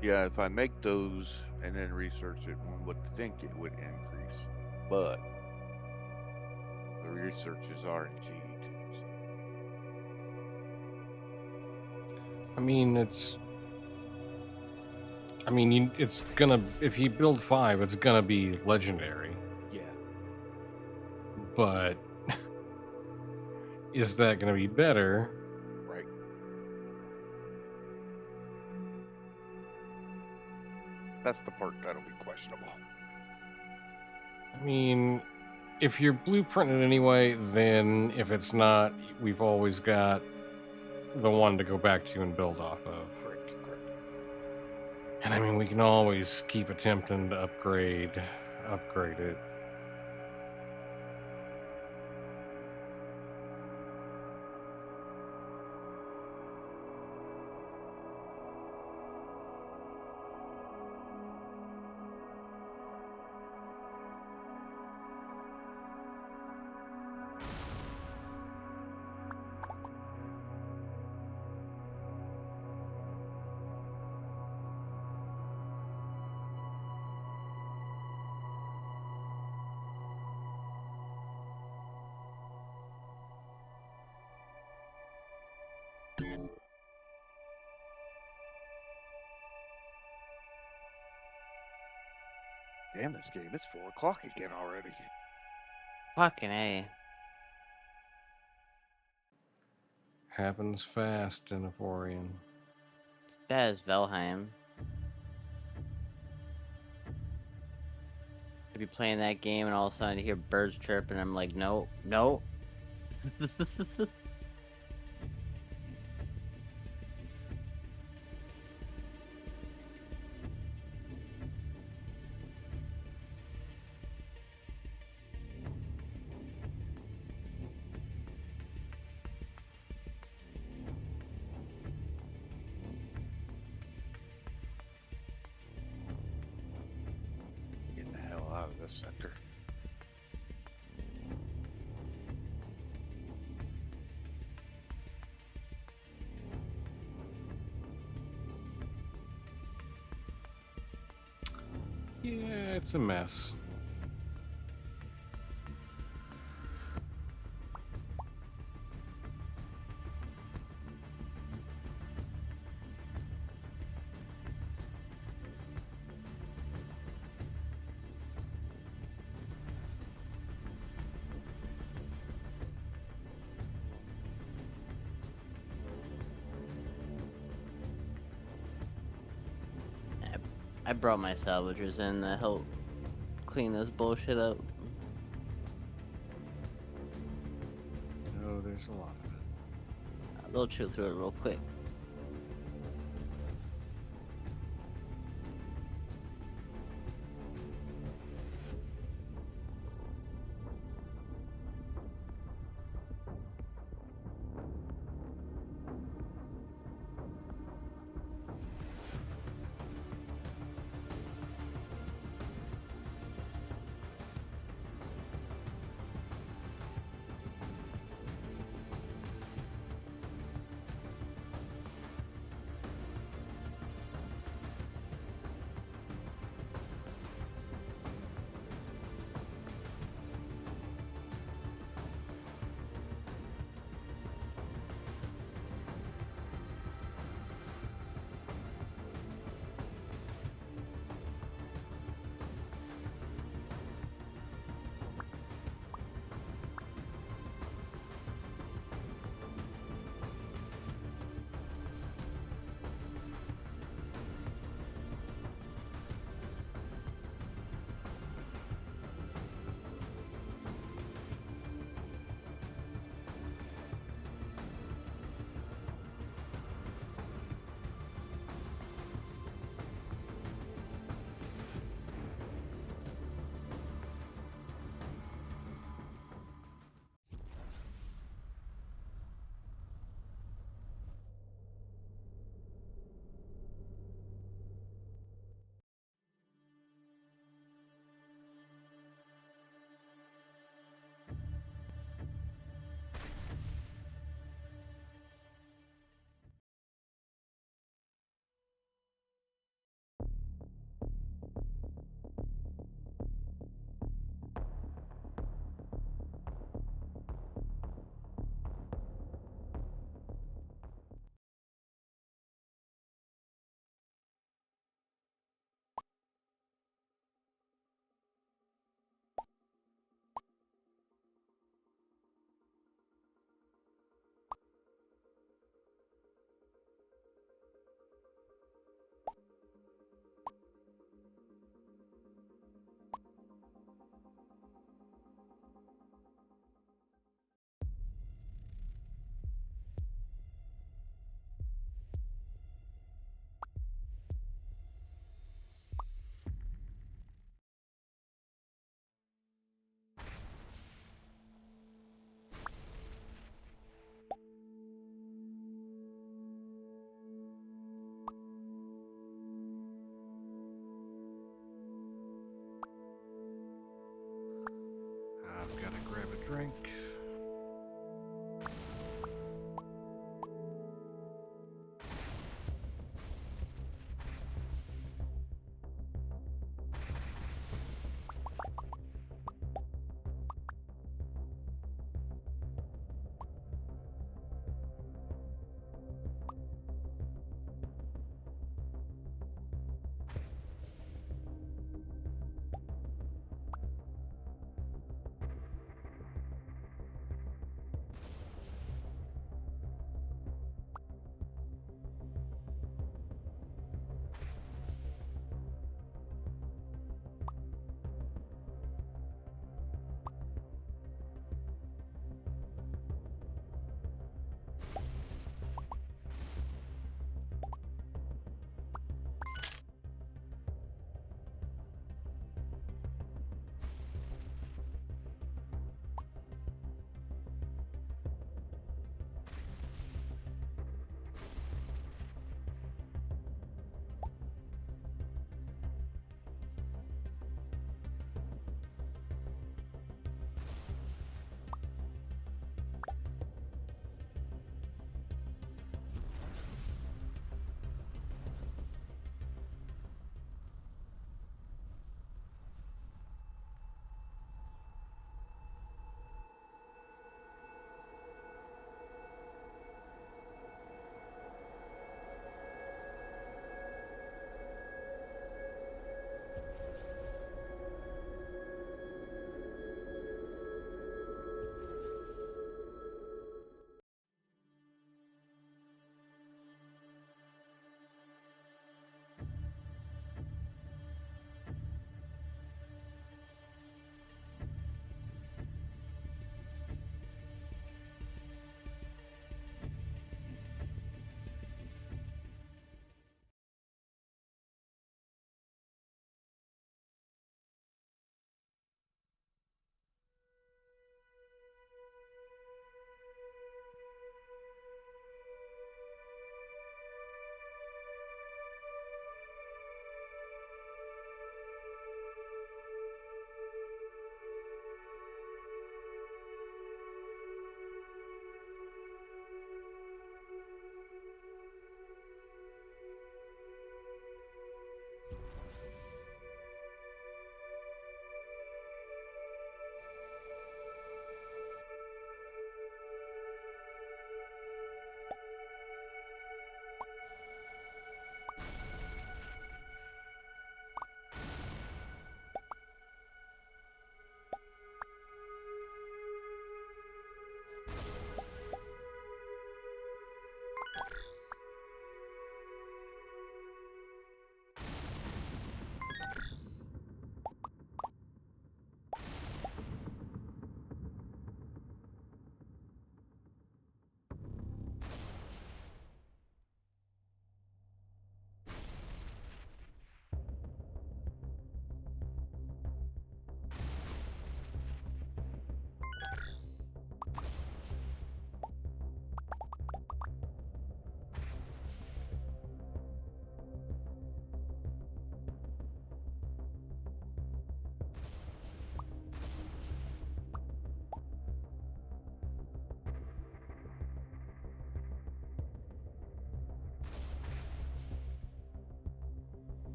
Yeah, if I make those and then research it, one would think it would increase, but the research is RNG too. I mean, it's. I mean, it's gonna. If you build 5, it's gonna be legendary. Yeah, But is that gonna be better? right. That's the part that'll be questionable. I mean, if you're blueprinted anyway, then if it's not, we've always got the one to go back to and build off of. Correct, correct. And I mean, we can always keep attempting to upgrade it. Damn this game, it's 4 o'clock again already. Fucking A. Happens fast in Avorion. It's bad as Valheim. I'd be playing that game and all of a sudden I hear birds chirp and I'm like, no, no. Get the hell out of this sector. Yeah, it's a mess. I brought my salvagers in to help clean this bullshit up. Oh, there's a lot of it. They'll chew through it real quick. I've got to grab a drink.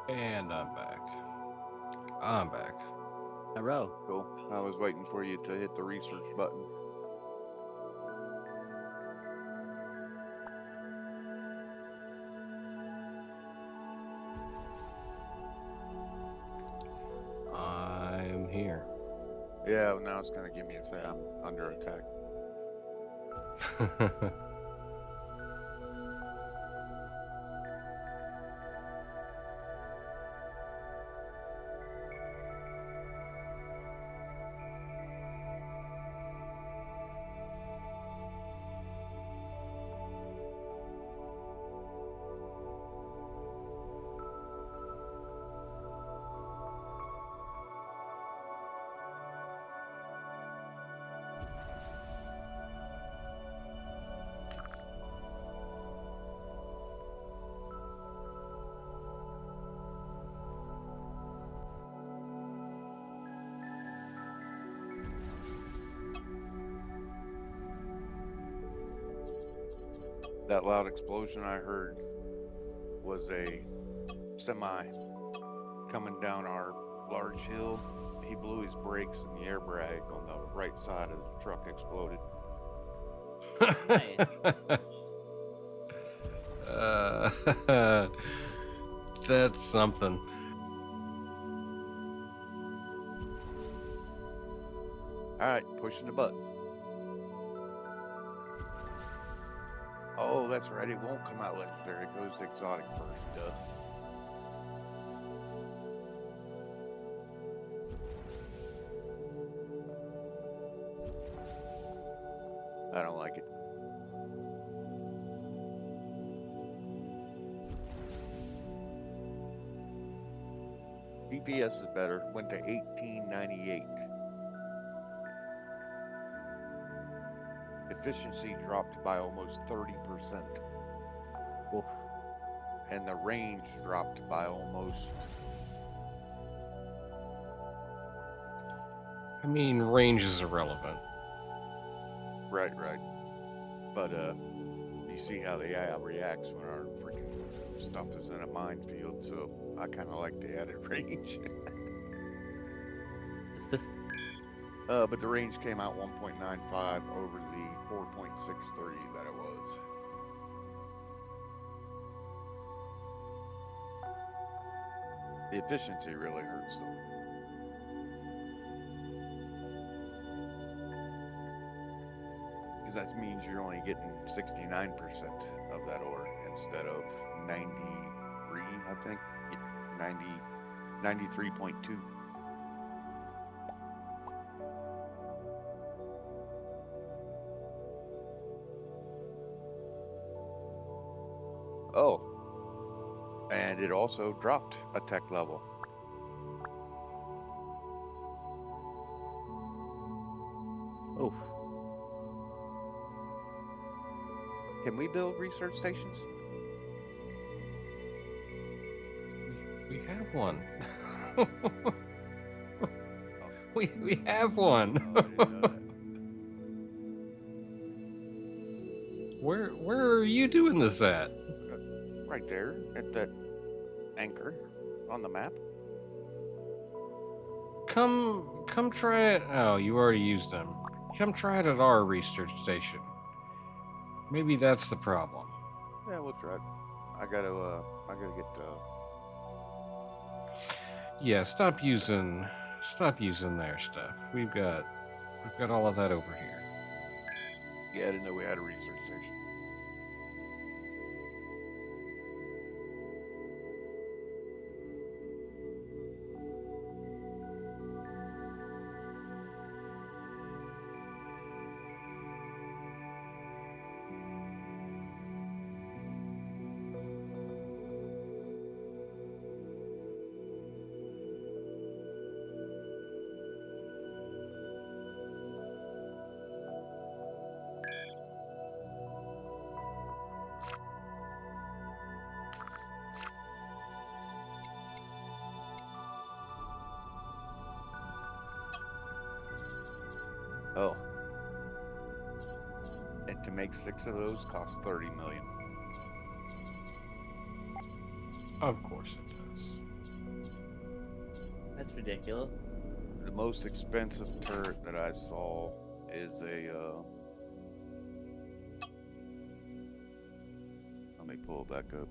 And I'm back. I'm back. Hello. Cool. I was waiting for you to hit the research button. I'm here. Yeah, well, now it's gonna give me a say I'm under attack. That loud explosion I heard was a semi coming down our large hill. He blew his brakes and the air brake on the right side of the truck exploded. That's something. Alright, pushing the button. Oh, that's right, it won't come out legendary. It goes to exotic first, duh. I don't like it. DPS is better. Went to 1898. Efficiency dropped by almost 30%. Oof. And the range dropped by almost. I mean, range is irrelevant. Right. But you see how the AI reacts when our freaking stuff is in a minefield, so I kind of like the added range. But the range came out 1.95 over the 4.63 that it was. The efficiency really hurts them. Because that means you're only getting 69% of that ore instead of 93, I think. 93.2. Oh, and it also dropped a tech level. Oof. Can we build research stations? We have one. we have one. Oh, I didn't know that. Where are you doing this at? Right there at that anchor on the map. Come try it. Oh, you already used them. Come try it at our research station. Maybe that's the problem. Yeah, we'll try it. I gotta get Yeah, stop using their stuff. We've got all of that over here. Yeah, I didn't know we had a research station. Oh. And to make 6 of those costs 30 million. Of course it does. That's ridiculous. The most expensive turret that I saw is a. Let me pull it back up.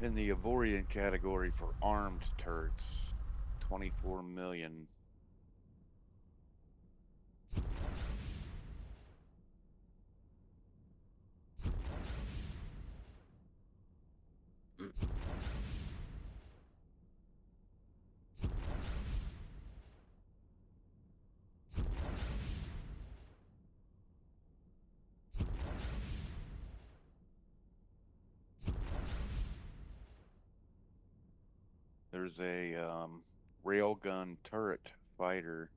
In the Avorion category for armed turrets, 24 million. There's a railgun turret fighter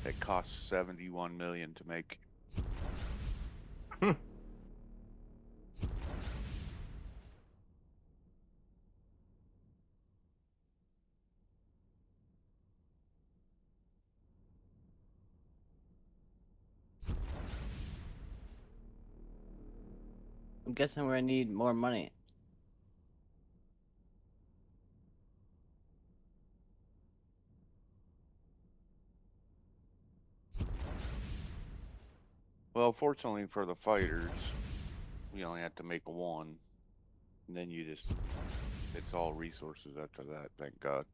that costs 71 million to make. I'm guessing we're gonna need more money. Well, fortunately for the fighters, we only have to make one. And then you just, it's all resources after that, thank God.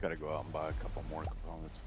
Got to go out and buy a couple more components.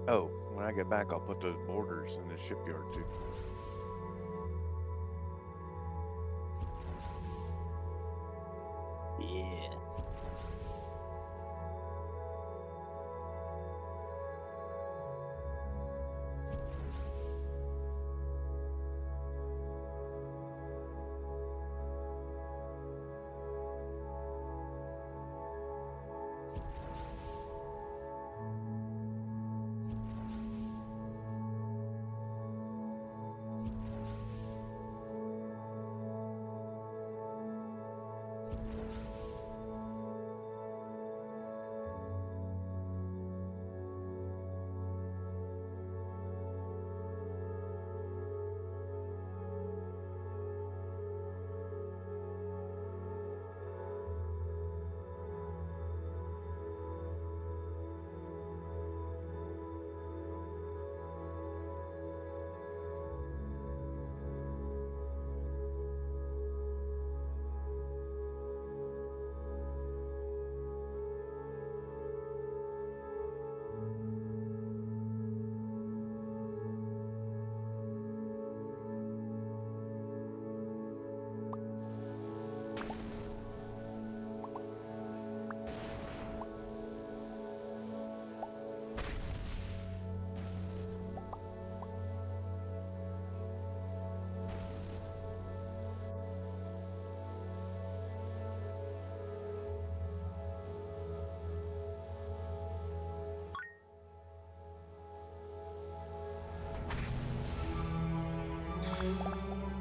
Oh, when I get back, I'll put those borders in the shipyard too. Yeah.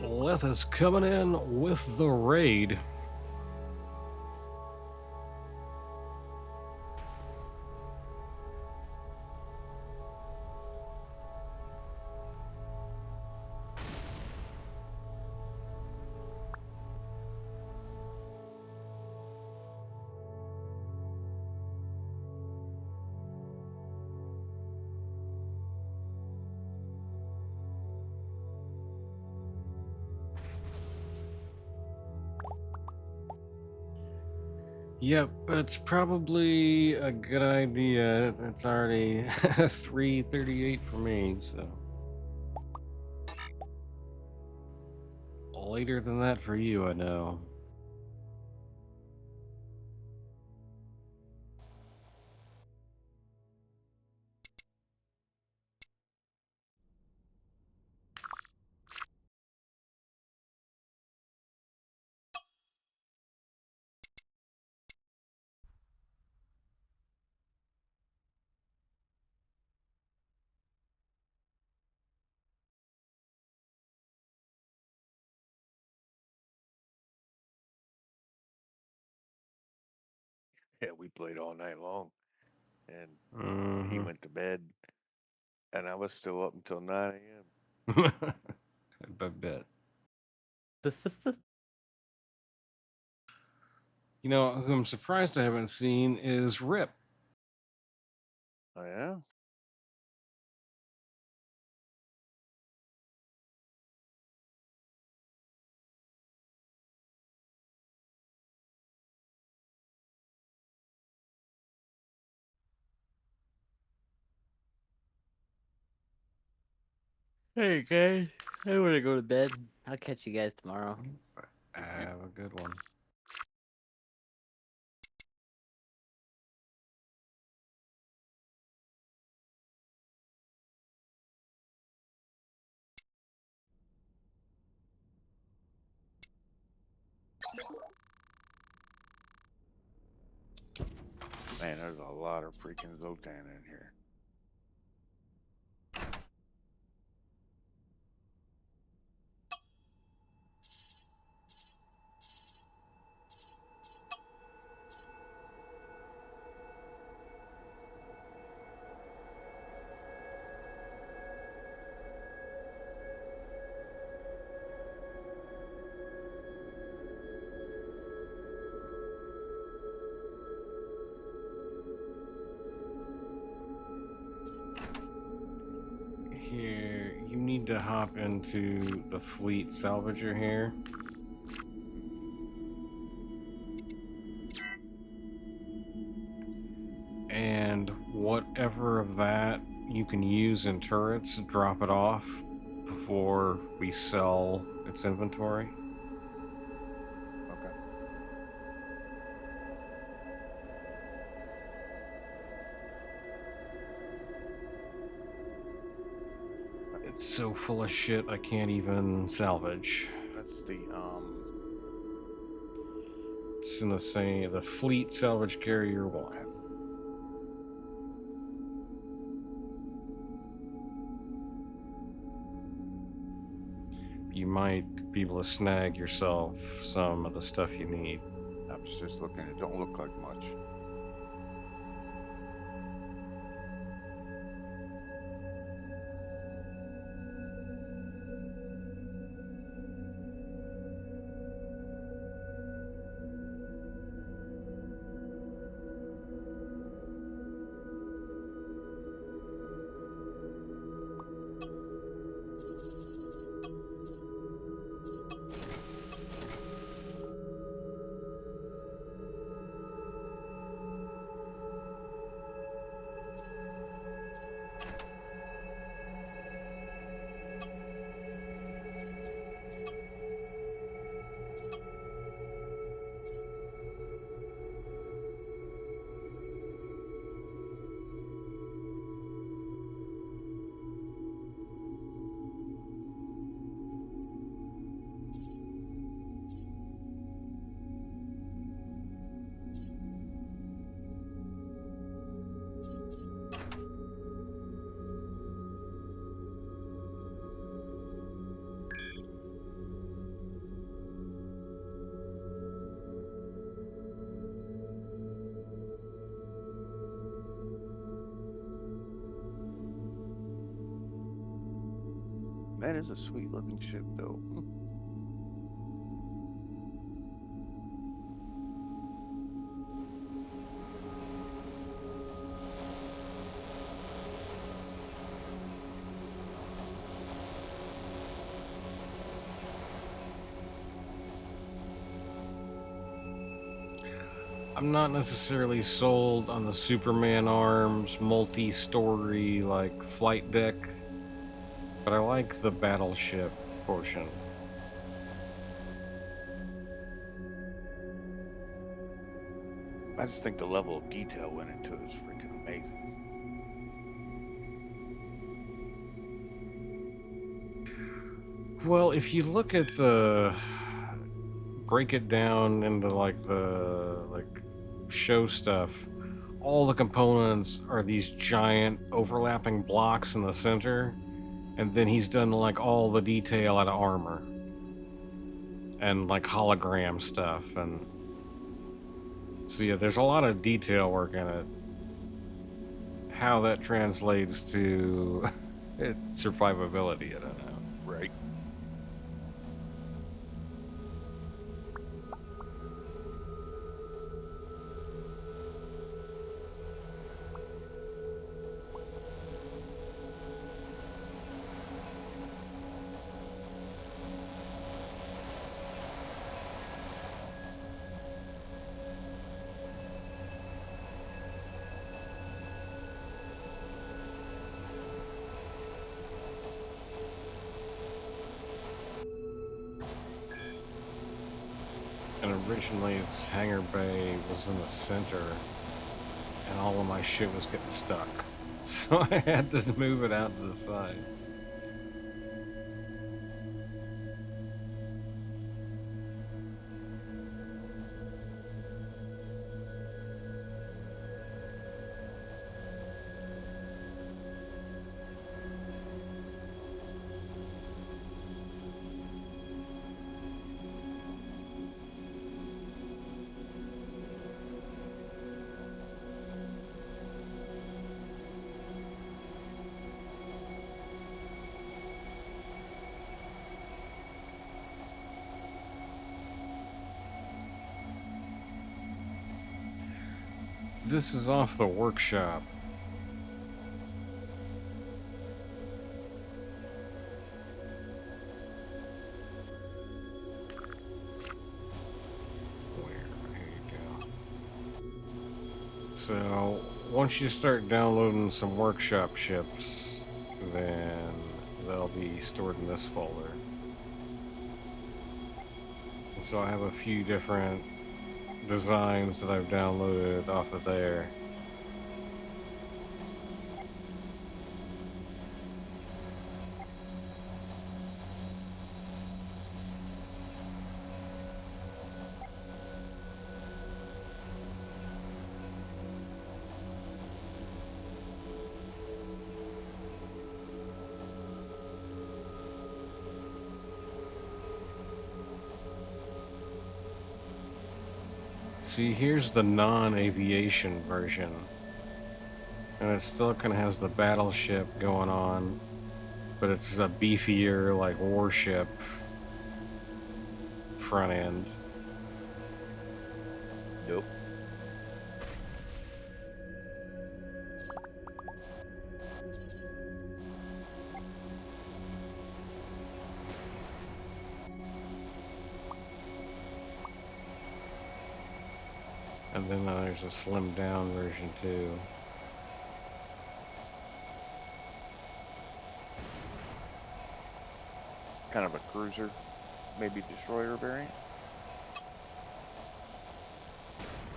Leth is coming in with the raid. Yep, it's probably a good idea. It's already 3:38 for me, so later than that for you, I know. Yeah, we played all night long, and he Mm-hmm. went to bed, and I was still up until 9 a.m. I bet. You know, who I'm surprised I haven't seen is Rip. Oh yeah. Hey guys, I want to go to bed. I'll catch you guys tomorrow. Have a good one. Man, there's a lot of freaking Zotan in here. Here, you need to hop into the fleet salvager here. And whatever of that you can use in turrets, drop it off before we sell its inventory. Okay. It's so full of shit I can't even salvage. That's the It's in the Fleet Salvage Carrier 1. okay. You might be able to snag yourself some of the stuff you need. I was just looking. It don't look like much. That is a sweet looking ship, though. I'm not necessarily sold on the Superman arms multi-story like flight deck, but I like the battleship portion. I just think the level of detail went into it is freaking amazing. Well, if you look at break it down into the show stuff, all the components are these giant overlapping blocks in the center, and then he's done like all the detail out of armor and like hologram stuff, and so yeah, there's a lot of detail work in it. How that translates to its survivability, I don't know. Right. And originally its hangar bay was in the center, and all of my shit was getting stuck. So I had to move it out to the sides. This is off the workshop. Where? Here you go. So once you start downloading some workshop ships, then they'll be stored in this folder. And so I have a few different designs that I've downloaded off of there. See, here's the non-aviation version. And it still kind of has the battleship going on, but it's a beefier, like, warship front end. Nope. And then there's a slimmed down version too. Kind of a cruiser, maybe destroyer variant.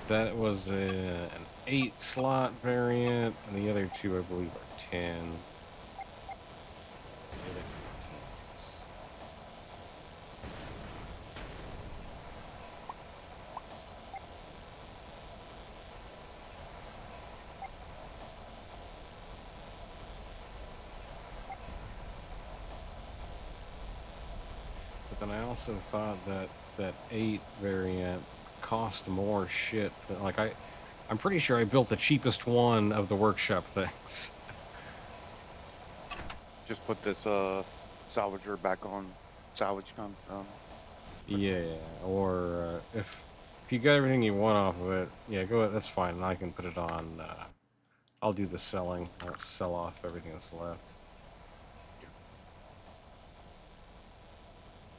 That was an 8 slot variant, and the other two I believe are 10. The other two are 10s. But then I also thought that that 8 variant cost more shit than, like, I'm pretty sure I built the cheapest one of the workshop things. Just put this salvager back on salvage con. Yeah, or if you got everything you want off of it, yeah, go ahead, that's fine, and I can put it on, I'll do the selling. I'll sell off everything that's left.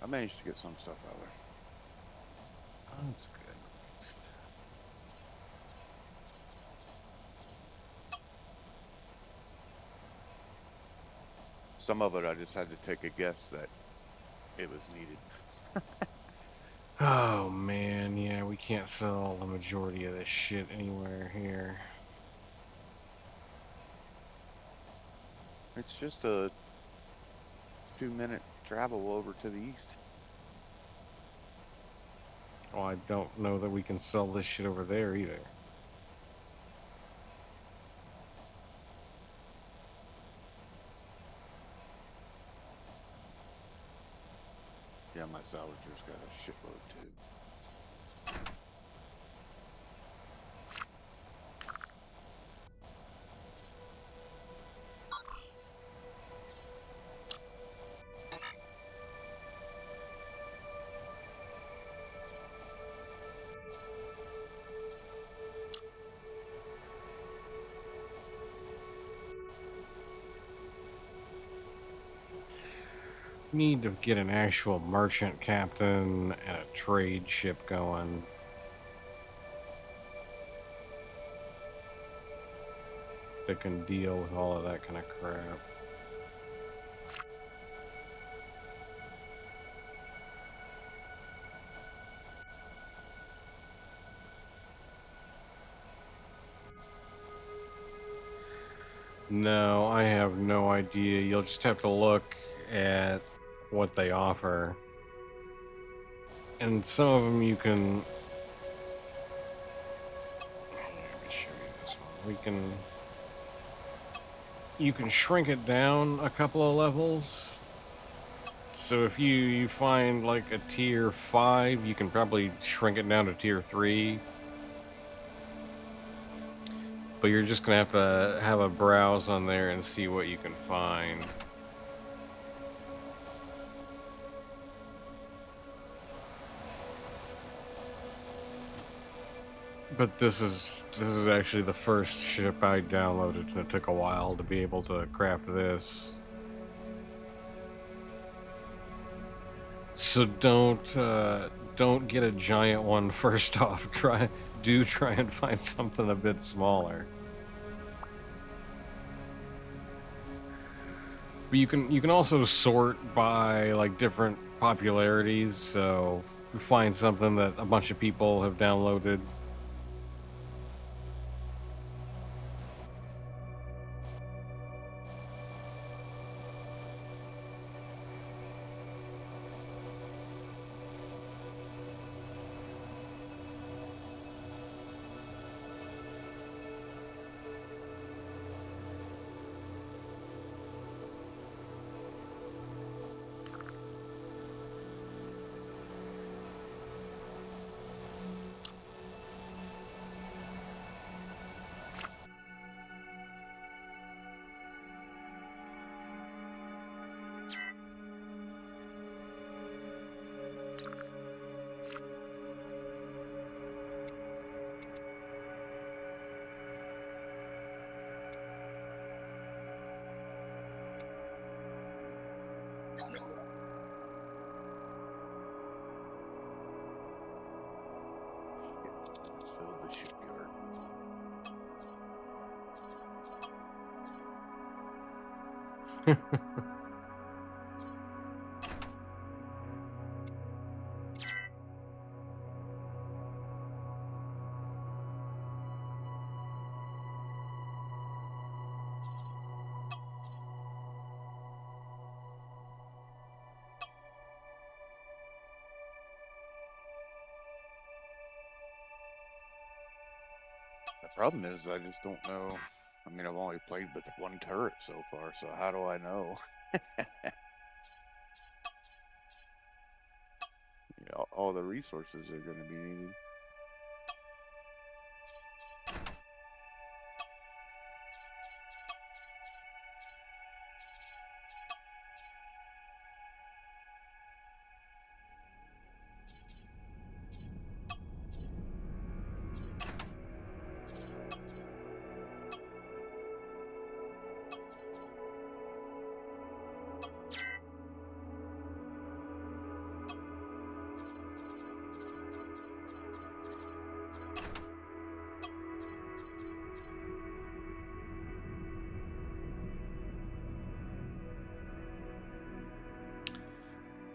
I managed to get some stuff out of there. Oh, that's good, at least. Some of it I just had to take a guess that it was needed. Oh, man, yeah, we can't sell the majority of this shit anywhere here. It's just a 2-minute travel over to the east. Well, I don't know that we can sell this shit over there either. Yeah, my salvager's got a shitload too. Need to get an actual merchant captain and a trade ship going. That can deal with all of that kind of crap. No, I have no idea. You'll just have to look at what they offer. And some of them you can... Let me show you this one. You can shrink it down a couple of levels. So if you find like a tier 5, you can probably shrink it down to tier 3. But you're just gonna have to have a browse on there and see what you can find. But this is actually the first ship I downloaded, and it took a while to be able to craft this. So don't get a giant one first off. Try and find something a bit smaller. But you can also sort by like different popularities. So you find something that a bunch of people have downloaded. Let's fill the shipyard. The problem is I just don't know. I mean, I've only played with one turret so far, so how do I know? All the resources are going to be needed.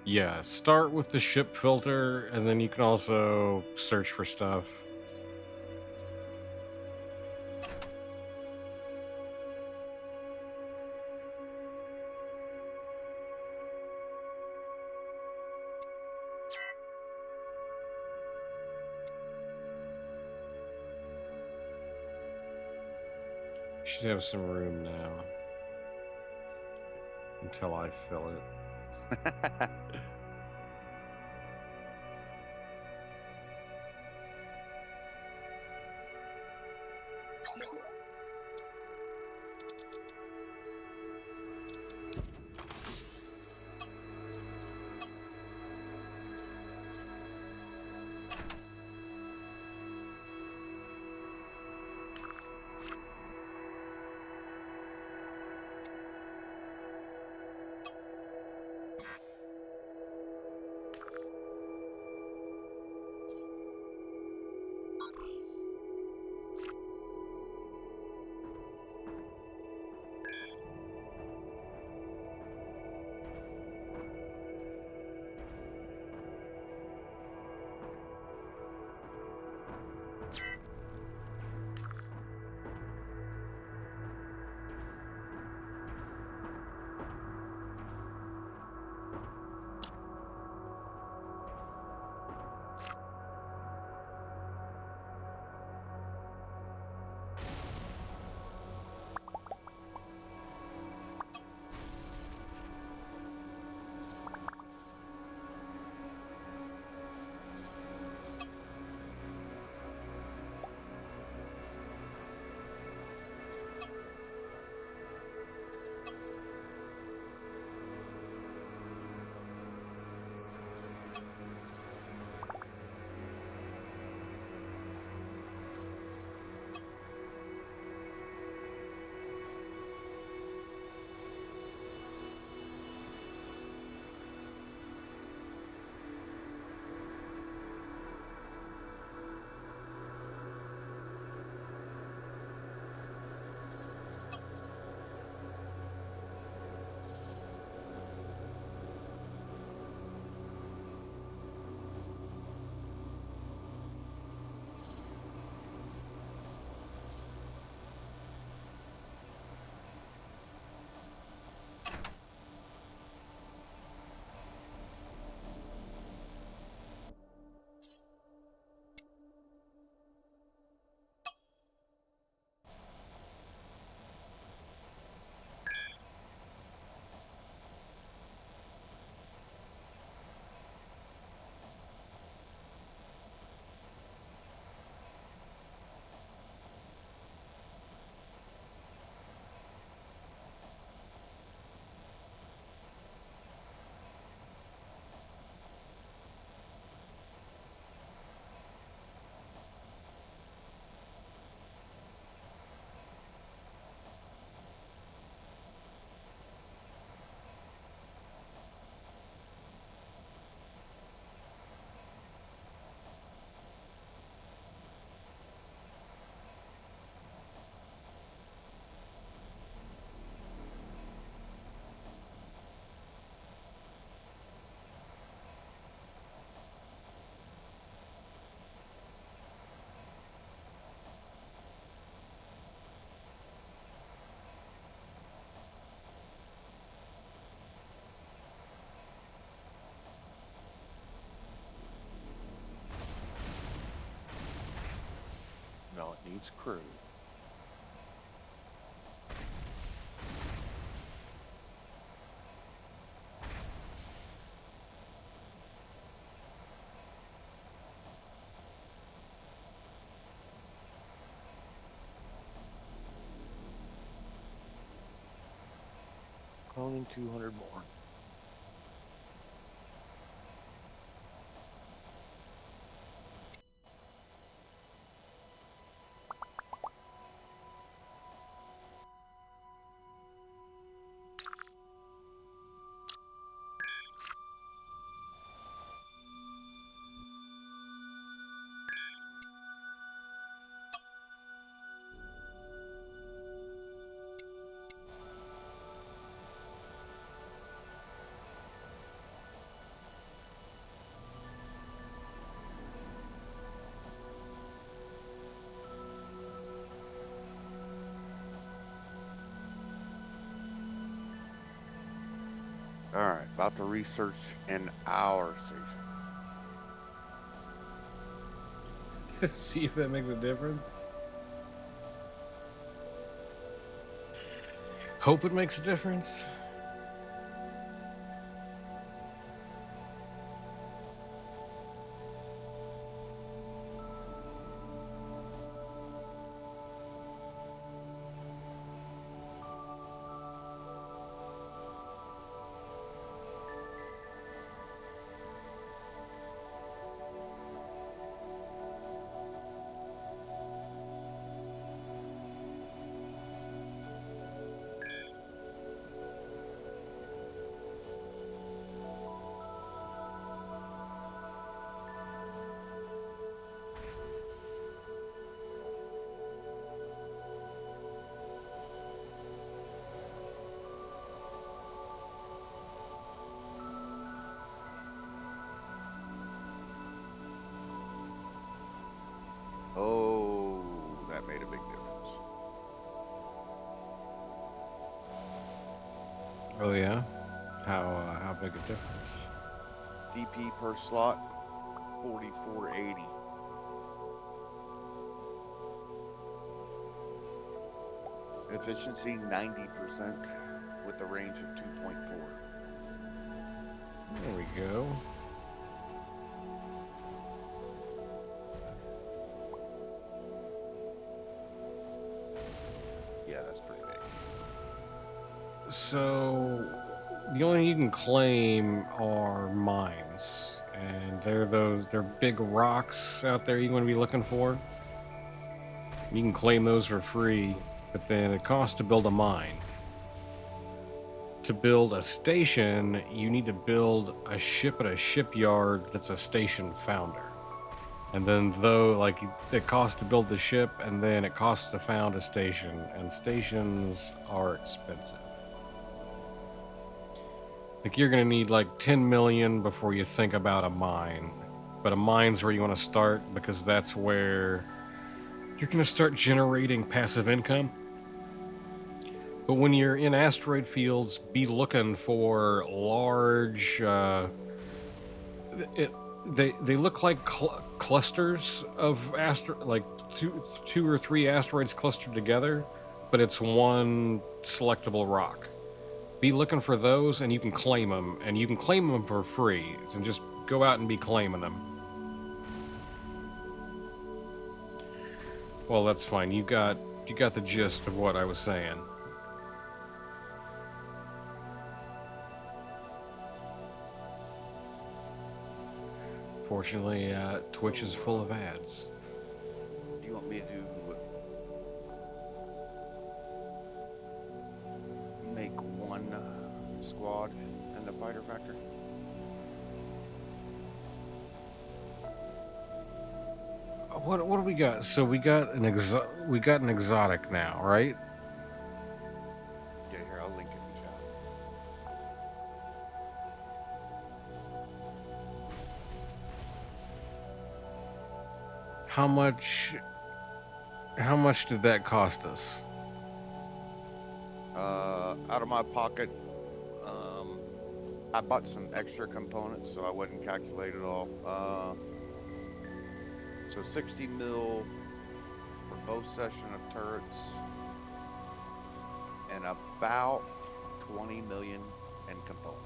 Yeah, start with the ship filter, and then you can also search for stuff. Should have some room now until I fill it. No, it needs crew. Cloning 200 more. All right, about to research in our station. See if that makes a difference. Hope it makes a difference. Oh, that made a big difference. Oh yeah, how big a difference? DP per slot, 4480. Efficiency 90% with a range of 2.4. There we go. Yeah, that's pretty big. So the only thing you can claim are mines, and they're big rocks out there you're going to be looking for. You can claim those for free, but then it costs to build a mine. To build a station, you need to build a ship at a shipyard that's a station founder. And then it costs to build the ship, and then it costs to found a station, and stations are expensive. Like you're gonna need like 10 million before you think about a mine. But a mine's where you want to start because that's where you're gonna start generating passive income. But when you're in asteroid fields, be looking for large. They look like clusters of like two or three asteroids clustered together, but it's one selectable rock. Be looking for those, and you can claim them, and you can claim them for free. So just go out and be claiming them. Well, that's fine. You got the gist of what I was saying. Fortunately, Twitch is full of ads. Do you want me to make one squad in the fighter factor? What do we got? So we got an exotic now, right? Yeah, here, I'll link it in chat. How much did that cost us? Out of my pocket, I bought some extra components, so I wouldn't calculate it all. So 60 mil session of turrets, and about 20 million in components.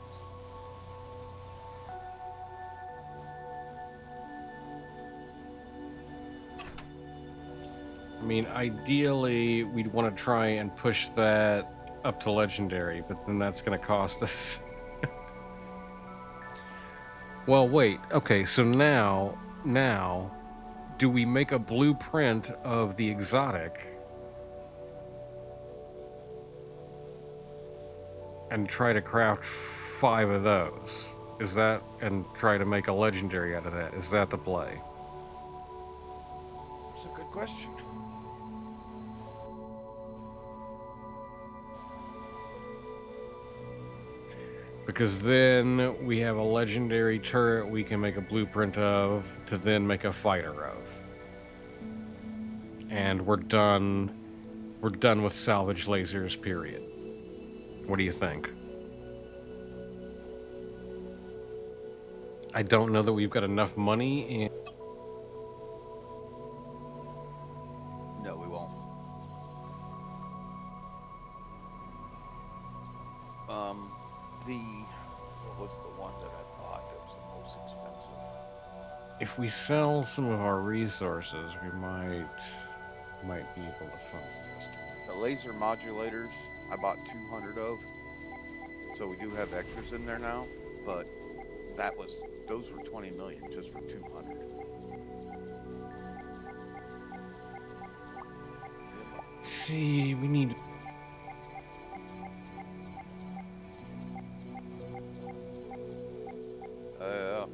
I mean, ideally, we'd want to try and push that up to legendary, but then that's going to cost us. Well, wait. Okay, so now, do we make a blueprint of the exotic and try to craft 5 of those? Is that, and try to make a legendary out of that? Is that the play? That's a good question. Because then we have a legendary turret we can make a blueprint of to then make a fighter of. And we're done. We're done with salvage lasers, period. What do you think? I don't know that we've got enough money in. No, we won't. What was the one that I bought that was the most expensive? If we sell some of our resources, we might be able to fund this. The laser modulators, I bought 200 of. So we do have extras in there now, but those were 20 million just for 200. See, we need. Oh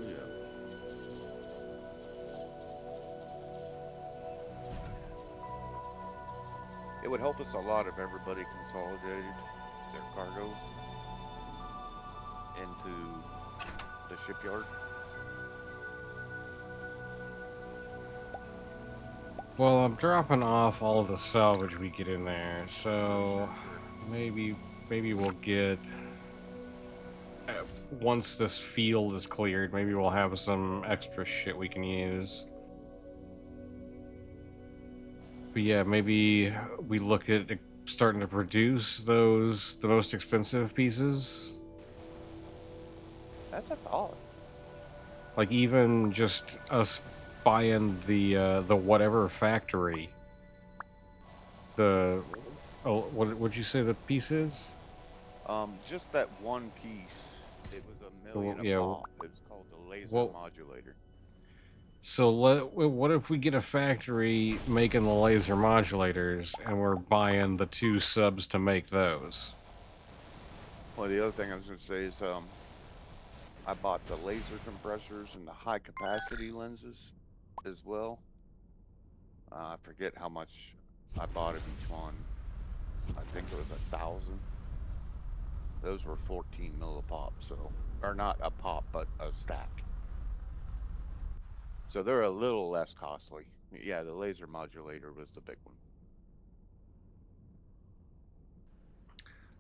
yeah. It would help us a lot if everybody consolidated their cargo into the shipyard. Well, I'm dropping off all of the salvage we get in there, so maybe we'll get. Once this field is cleared, maybe we'll have some extra shit we can use. But yeah, maybe we look at starting to produce the most expensive pieces. That's a thought. Like even just us buying the whatever factory. What'd you say the piece is? Just that one piece. It was $1 million yeah, a pop. It was called the laser modulator. So what if we get a factory making the laser modulators, and we're buying the 2 subs to make those? Well, the other thing I was going to say is, I bought the laser compressors and the high capacity lenses as well. I forget how much I bought of each one. I think it was 1,000. Those were 14 mil a pop, or not a pop, but a stack. So they're a little less costly. Yeah, the laser modulator was the big one.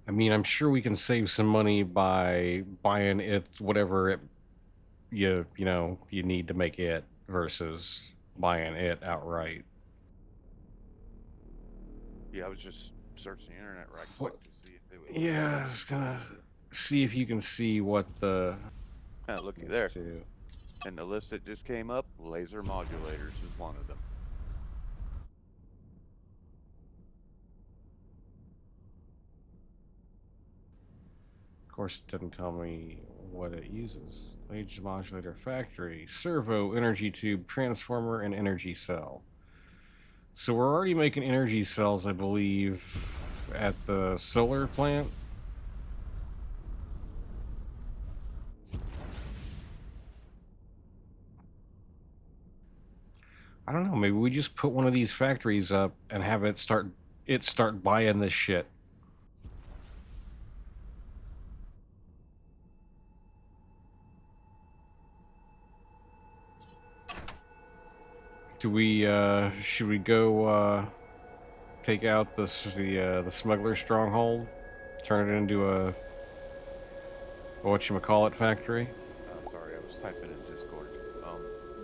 I mean, I'm sure we can save some money by buying it, whatever you need to make it, versus buying it outright. Yeah, I was just searching the internet right quick to see if it would. Yeah, I was gonna see if you can see what the. Looky there. And the list that just came up, laser modulators is one of them. Of course, it didn't tell me what it uses. Laser modulator factory, servo, energy tube, transformer, and energy cell. So we're already making energy cells, I believe, at the solar plant. I don't know, maybe we just put one of these factories up and have it start buying this shit. Do we should we go take out the smuggler stronghold, turn it into a whatchamacallit factory? Sorry, I was typing in Discord.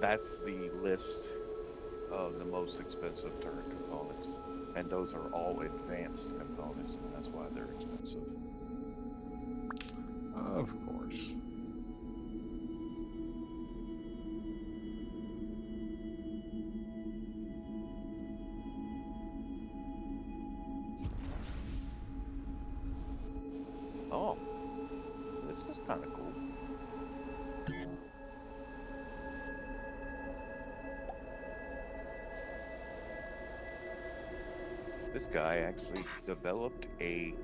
That's the list of the most expensive turret components. And those are all advanced components, and that's why they're expensive. Of course. Oh, this is kind of cool. This guy actually developed a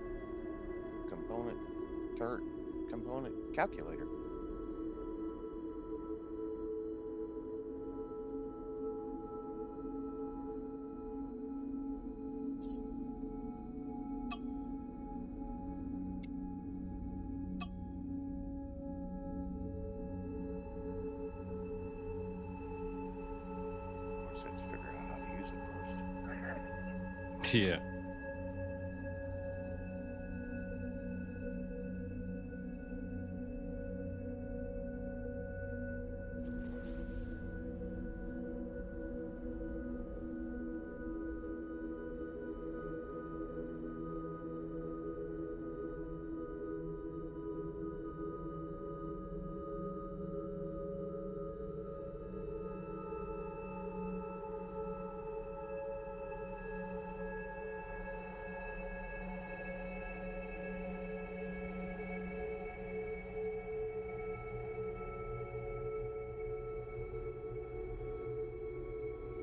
turret component calculator. Of course, let's figure out how to use it first. Yeah.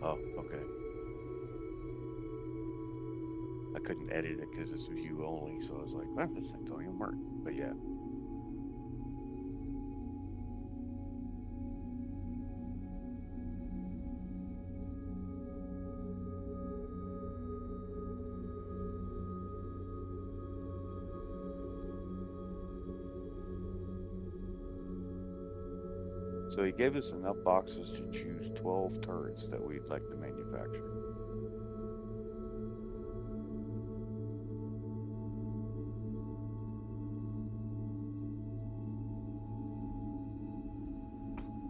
Oh, okay. I couldn't edit it because it's view only, so I was like, well, this thing don't even work. But yeah. So he gave us enough boxes to choose 12 turrets that we'd like to manufacture.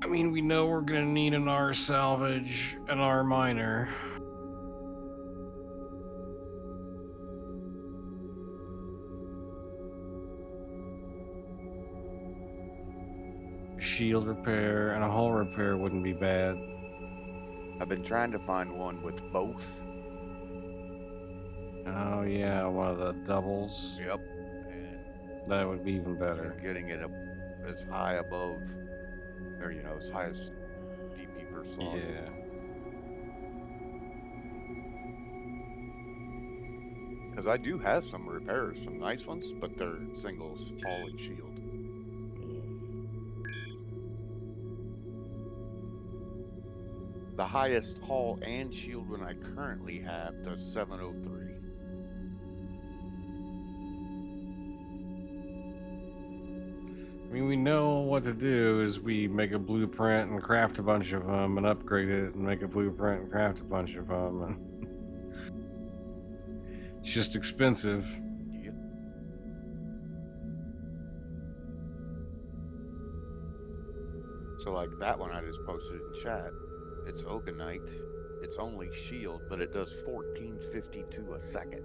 I mean, we know we're gonna need an R salvage, an R miner. Shield repair and a hull repair wouldn't be bad. I've been trying to find one with both. Oh yeah, one of the doubles. Yep. And That would be even better. getting it up as high above, or as high as PP per slot. Yeah. Because I do have some repairs, some nice ones, but they're singles, hull and shield. The highest hull and shield one I currently have does 703. I mean, we know what to do is we make a blueprint and craft a bunch of them and upgrade it and make a blueprint and craft a bunch of them. And it's just expensive. Yep. So like that one I just posted in chat, it's Oganite. It's only shield, but it does 1452 a second.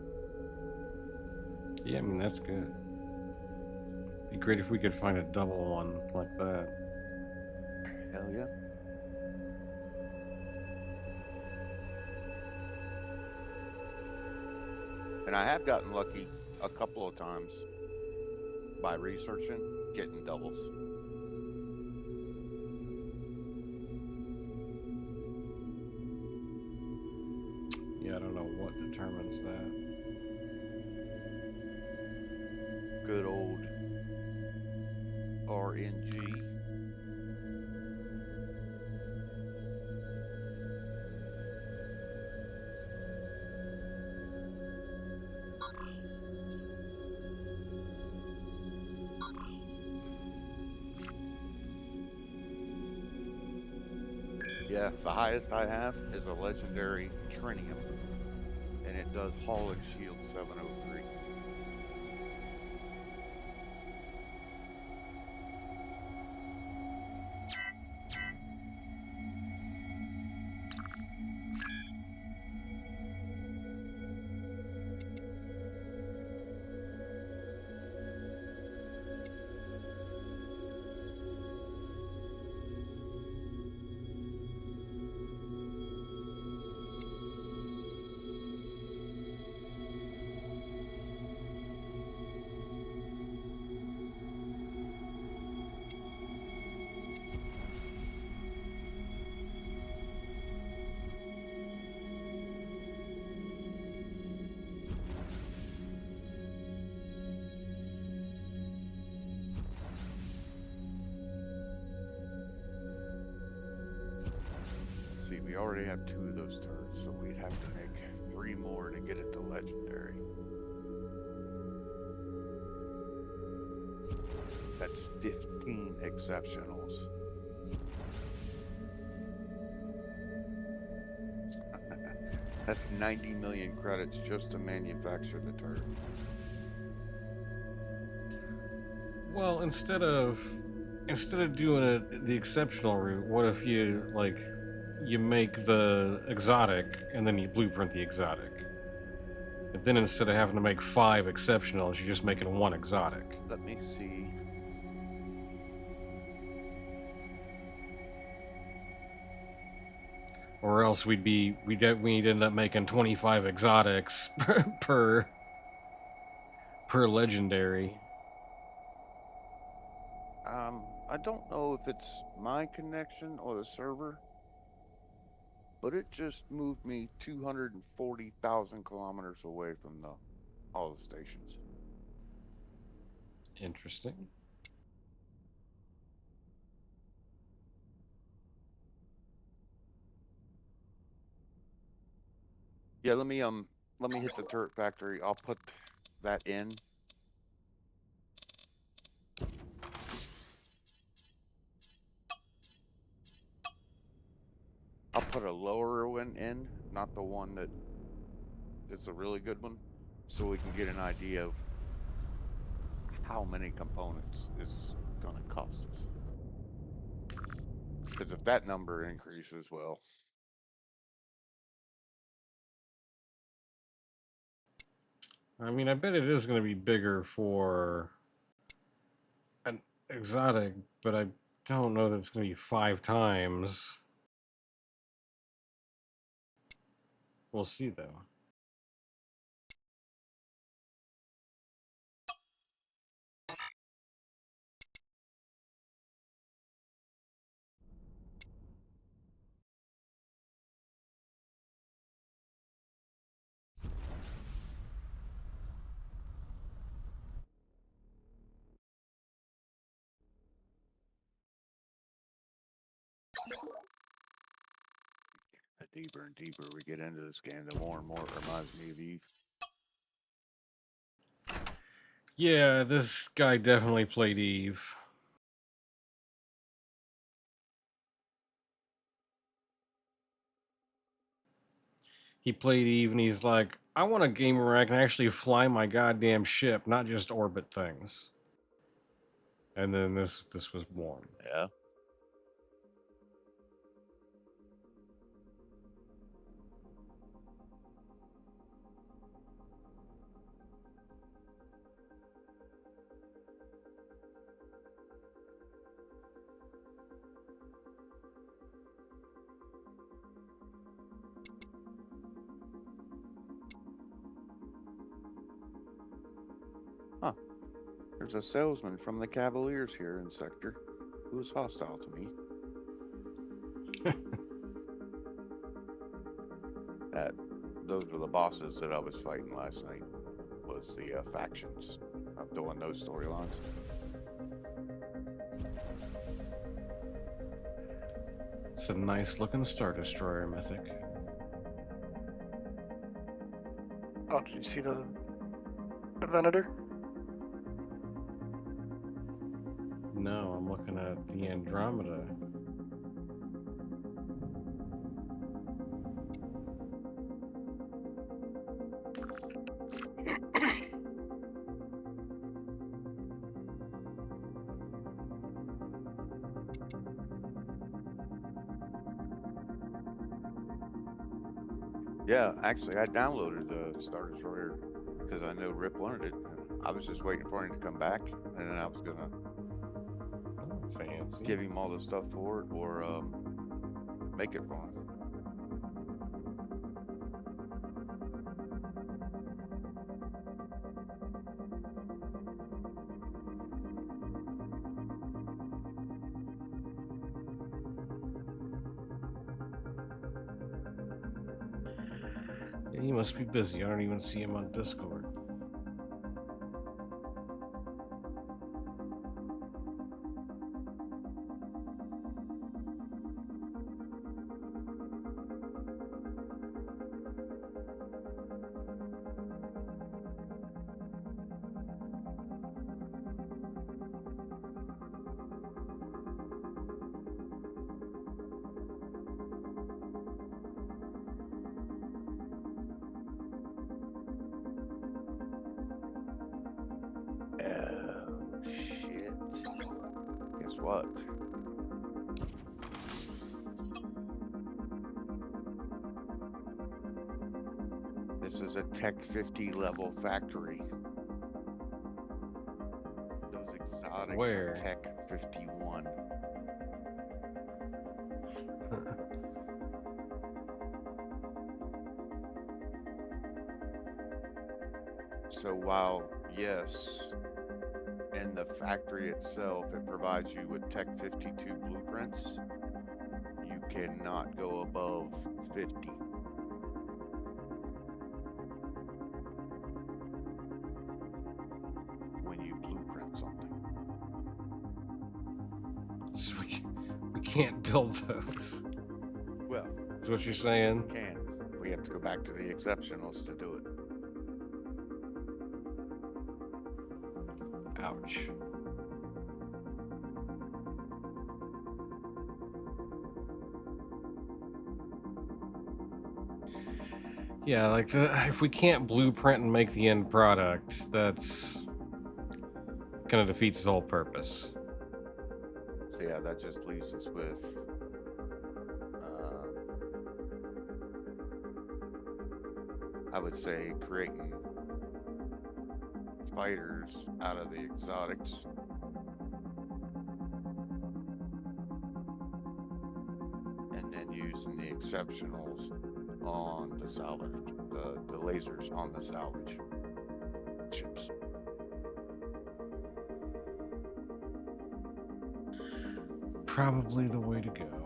Yeah, I mean, that's good. Be great if we could find a double one like that. Hell yeah. And I have gotten lucky a couple of times by researching, getting doubles. Yeah, I don't know what determines that. Good old RNG. Yeah, the highest I have is a legendary Trinium, and it does hull and shield 703. see, we already have 2 of those turrets, so we'd have to make 3 more to get it to legendary. That's 15 exceptionals. That's 90 million credits just to manufacture the turret. Well, instead of doing it the exceptional route, what if you you make the exotic and then you blueprint the exotic? And then instead of having to make 5 exceptionals, you're just making 1 exotic. Let me see. Or else we'd end up making 25 exotics per legendary. I don't know if it's my connection or the server, but it just moved me 240,000 kilometers away from all the stations. Interesting. Yeah, let me hit the turret factory. I'll put that in. I'll put a lower one in, not the one that is a really good one, so we can get an idea of how many components is going to cost us. Because if that number increases, well, I mean, I bet it is going to be bigger for an exotic, but I don't know that it's going to be 5 times. We'll see, though. the deeper and deeper we get into this game, the more and more it reminds me of Eve. Yeah, this guy definitely played Eve. He played Eve and he's like, I want a game where I can actually fly my goddamn ship, not just orbit things. And then this was born. Yeah. Huh. There's a salesman from the Cavaliers here in Sector who is hostile to me. Those were the bosses that I was fighting last night. Was the factions of doing those storylines. It's a nice looking Star Destroyer mythic. Oh, did you see the Venator? No, I'm looking at the Andromeda. Yeah, actually, I downloaded the Star Destroyer because I know Rip wanted it. I was just waiting for him to come back, and then I was gonna Fancy. give him all the stuff for it or make it for him. Yeah, he must be busy. I don't even see him on Discord. what? This is a Tech 50 level factory. Those exotics Where? are Tech 51. So while, yes, in the factory itself, it provides you with Tech 52 blueprints, you cannot go above 50. When you blueprint something. So we can't build those. Well, Is what you're saying? can. We have to go back to the exceptionals to do it. Ouch. Yeah, like if we can't blueprint and make the end product, that's kind of defeats its whole purpose. So yeah, that just leaves us with I would say creating fighters out of the exotics. And then using the exceptionals on the salvage, the lasers on the salvage ships. Probably the way to go.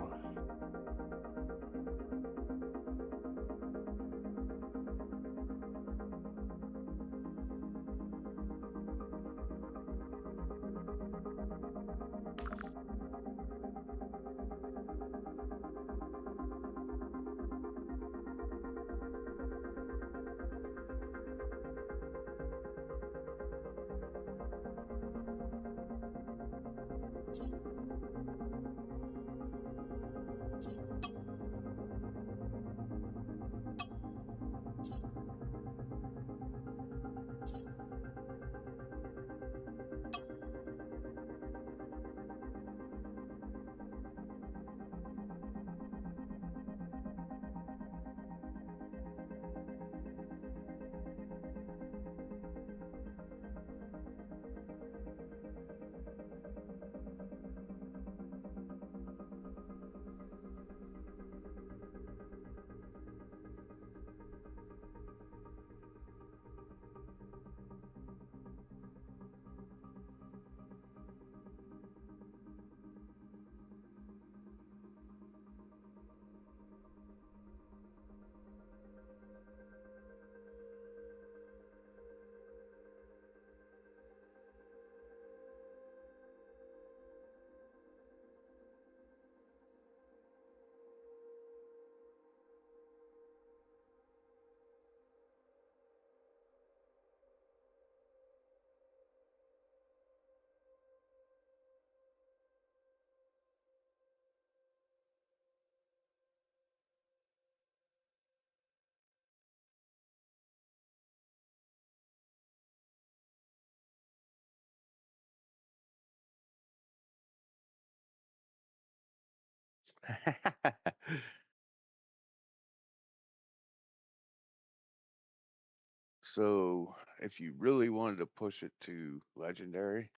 So if you really wanted to push it to legendary,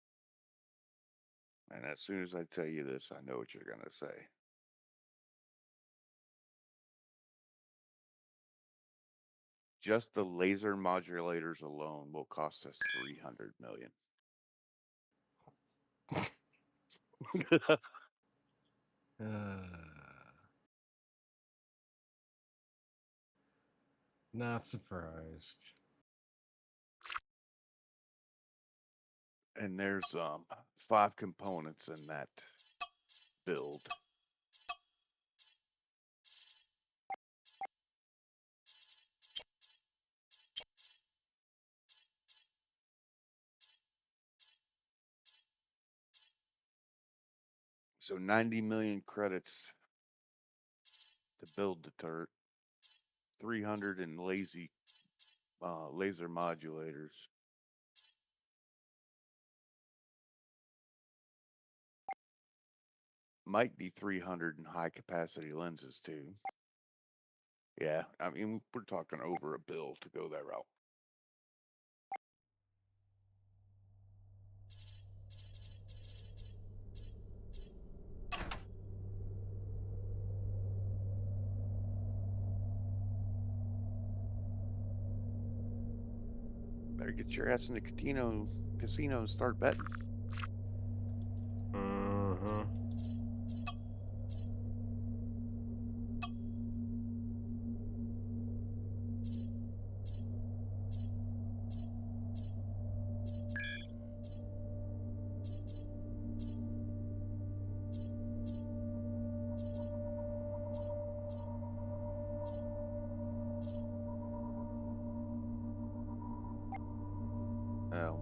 and as soon as I tell you this, I know what you're going to say. Just the laser modulators alone will cost us 300 million. Not surprised. And there's 5 components in that build. So 90 million credits to build the turret, 300 in laser modulators. might be 300 in high capacity lenses too. Yeah, I mean we're talking over a bill to go that route. Better get your ass in the casino and start betting. Mm-hmm.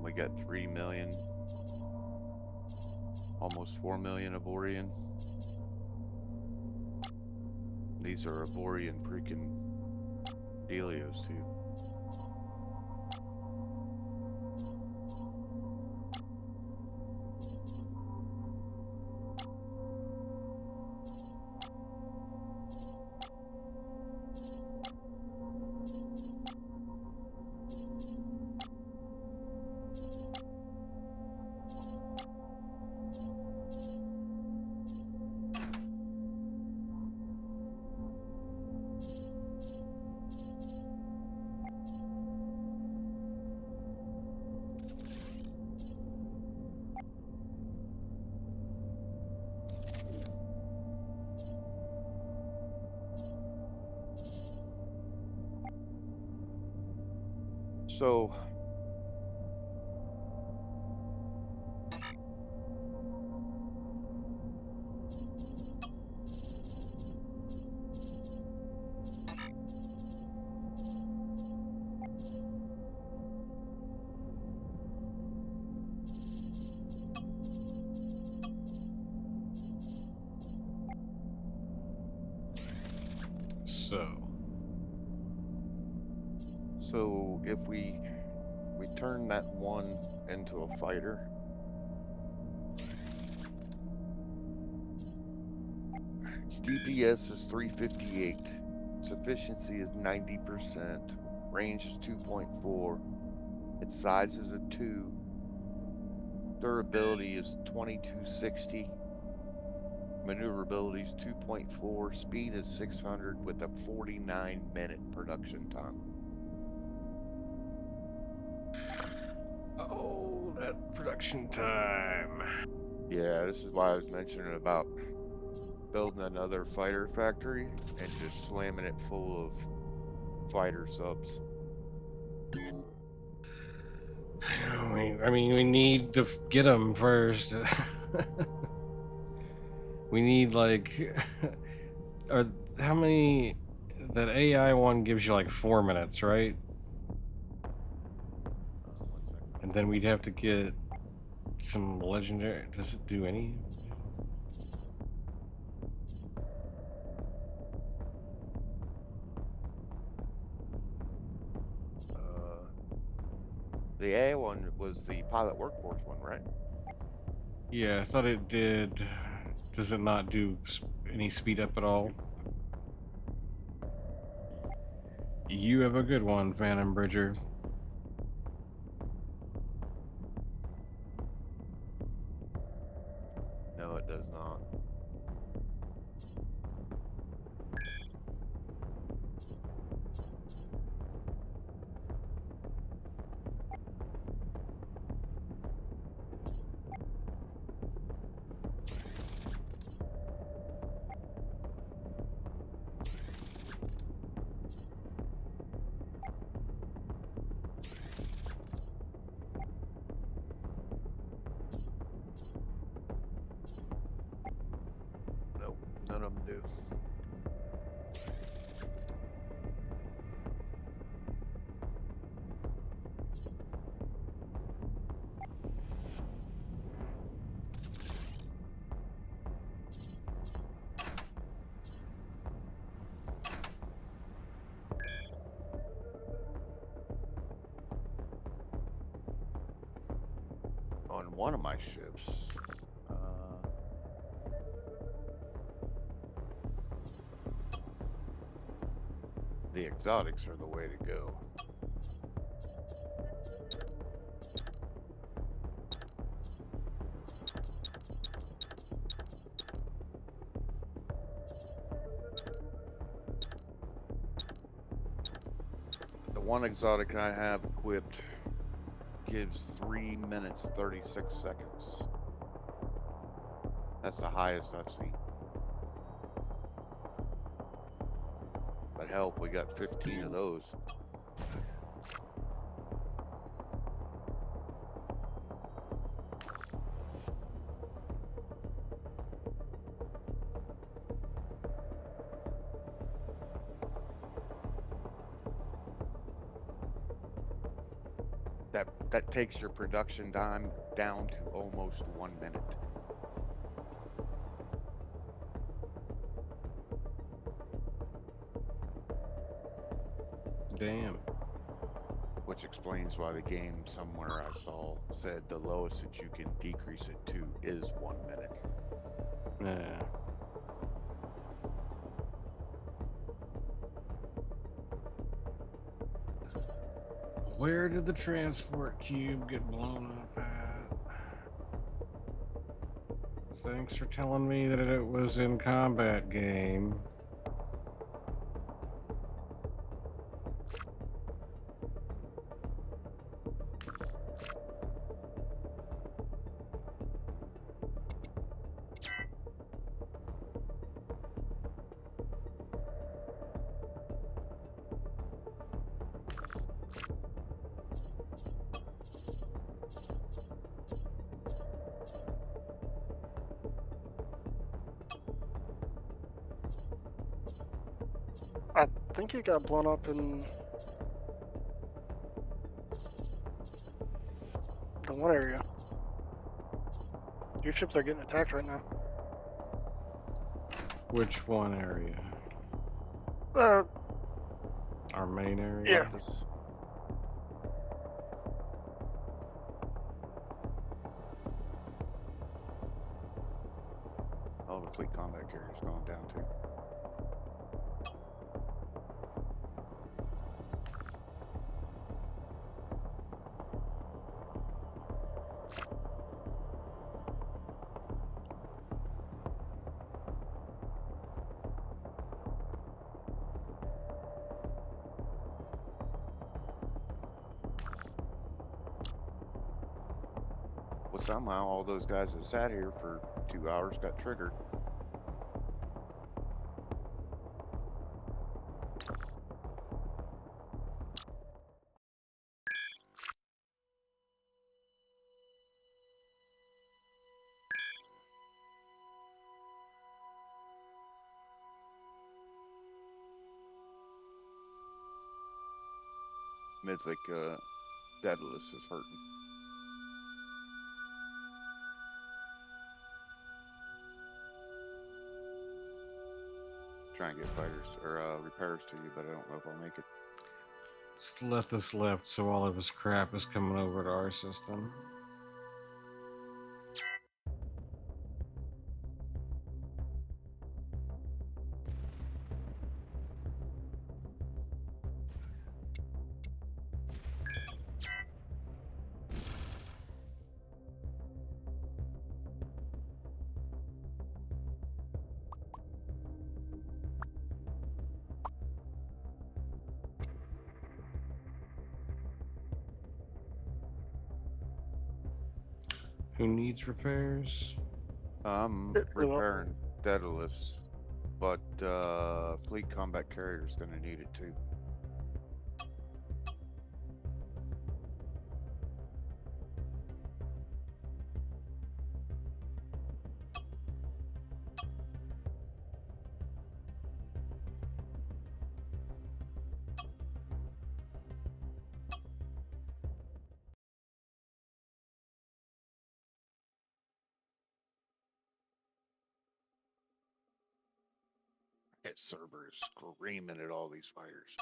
We got 3 million, almost 4 million Avorion. These are Avorion freaking dealios too. So So if we turn that one into a fighter, its DPS is 358, its efficiency is 90%, range is 2.4, its size is a 2, durability is 2260, maneuverability is 2.4, speed is 600 with a 49-minute production time. Oh, that production time. Yeah, this is why I was mentioning about building another fighter factory and just slamming it full of fighter subs. I mean, we need to get them first. We need like, or how many? That AI one gives you like 4 minutes, right? 1 second. And then we'd have to get some legendary. Does it do any? The A one was the pilot workforce one, right? Yeah, I thought it did. Does it not do any speed up at all? You have a good one, Phantom Bridger. No, it does not. Nope, none of them do. On one of my ships, The exotics are the way to go. The one exotic I have equipped gives 3 minutes 36 seconds. That's the highest I've seen. But hell, if we got 15 of those. That takes your production time down to almost 1 minute. Damn. Which explains why the game somewhere I saw said the lowest that you can decrease it to is 1 minute. Yeah. Where did the transport cube get blown up at? Thanks for telling me that it was in combat game. I think it got blown up in the one area. Your ships are getting attacked right now. Which one area? Uh, Our main area? Yeah. This- Oh, the fleet combat carrier's going down too. Well, somehow all those guys that sat here for 2 hours got triggered. Mythic Daedalus is hurting. Try and get fighters or repairs to you, but I don't know if I'll make it. Lethus left, so all of his crap is coming over to our system. Who needs repairs? I'm It will. repairing Daedalus, but fleet combat carrier is going to need it too. That server is screaming at all these fighters.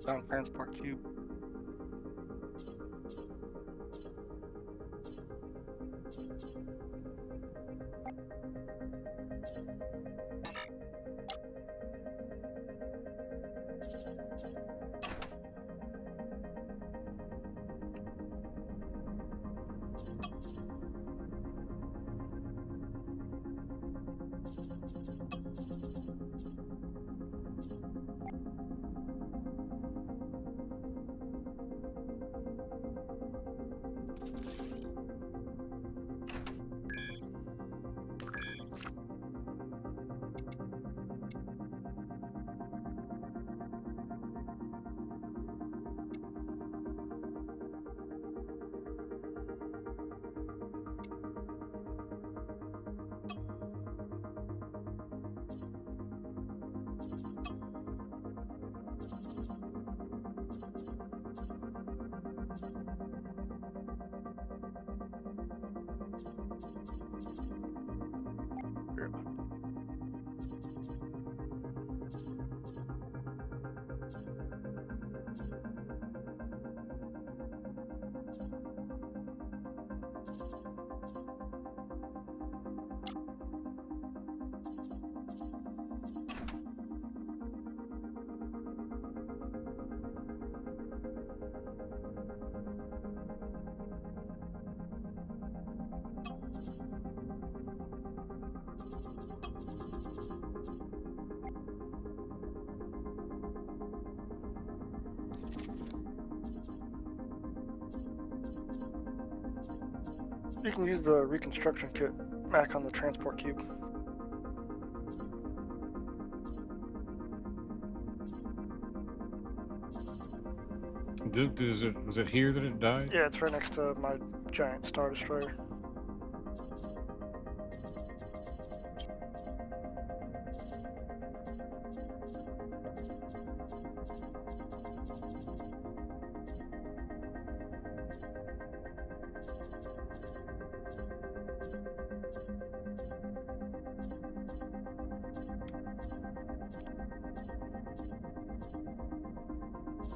transport cube. Yeah. You can use the reconstruction kit back on the transport cube. Was it here that it died? Yeah, it's right next to my giant Star Destroyer.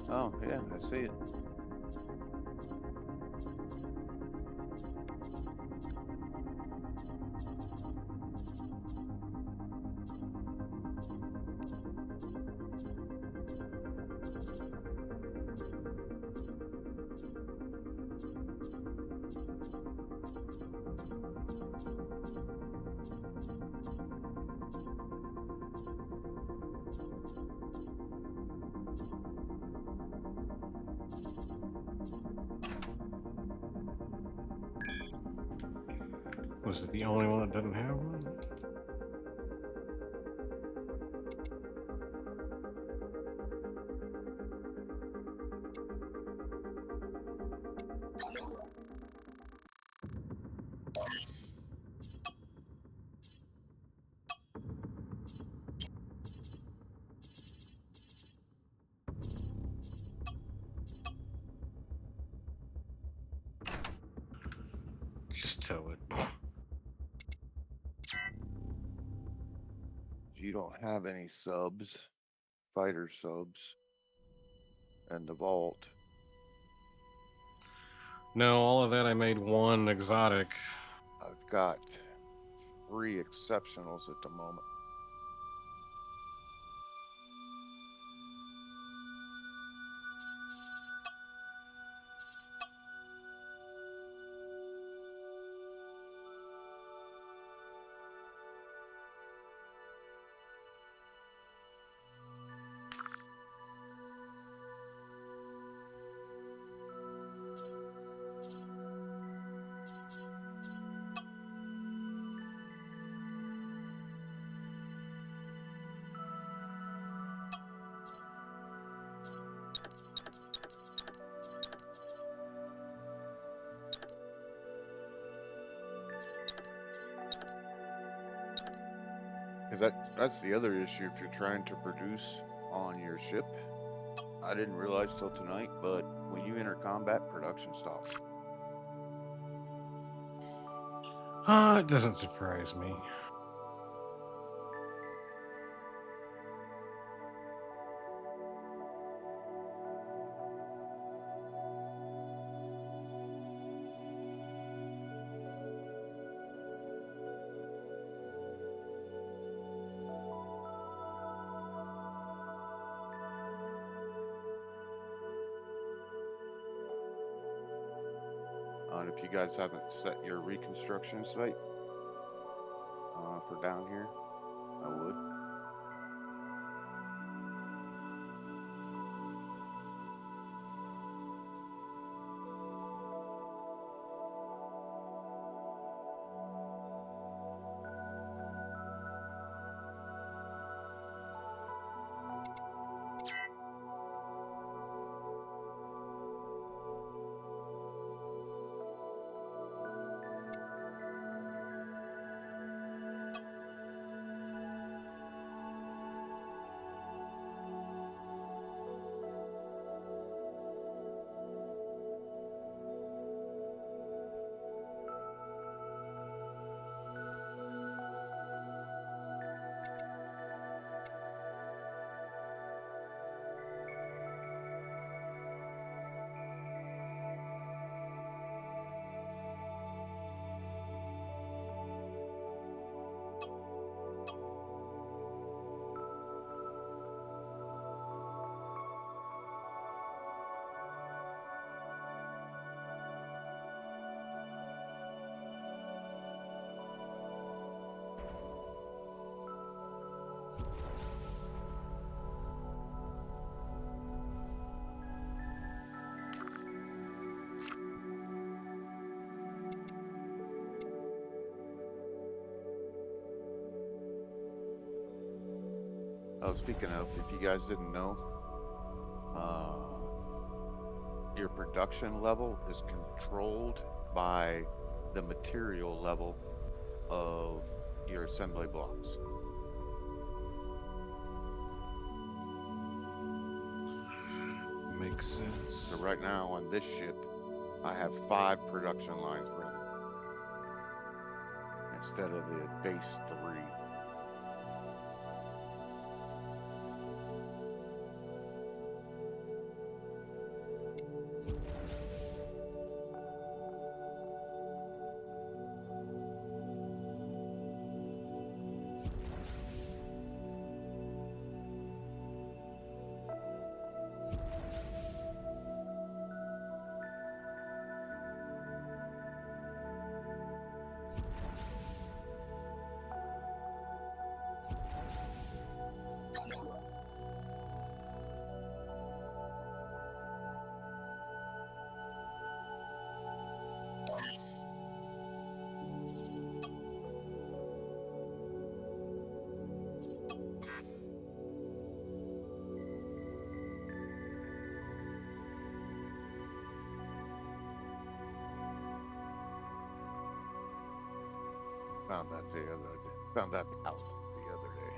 Oh, yeah, I see it. Was it the only one that didn't have one? Just tell it. You don't have any subs, fighter subs, and the vault. No, all of that I made one exotic. I've got 3 exceptionals at the moment. Because that's the other issue if you're trying to produce on your ship. I didn't realize till tonight, but when you enter combat, production stops. It doesn't surprise me. And if you guys haven't set your reconstruction site for down here, I would. Oh, speaking of, if you guys didn't know, your production level is controlled by the material level of your assembly blocks. Makes sense. So right now on this ship, I have 5 production lines running instead of the base 3. Found that the other day. Found that out the other day.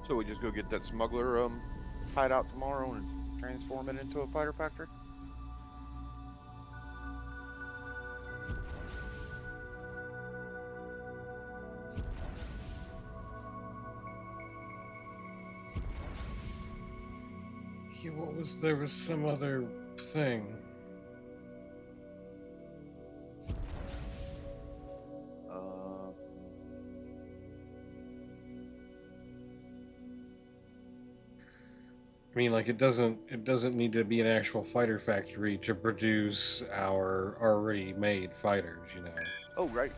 So we just go get that smuggler hideout tomorrow and transform it into a fighter factory? Yeah, there was some other thing. I mean, like, it doesn't need to be an actual fighter factory to produce our already made fighters, you know. Oh, right.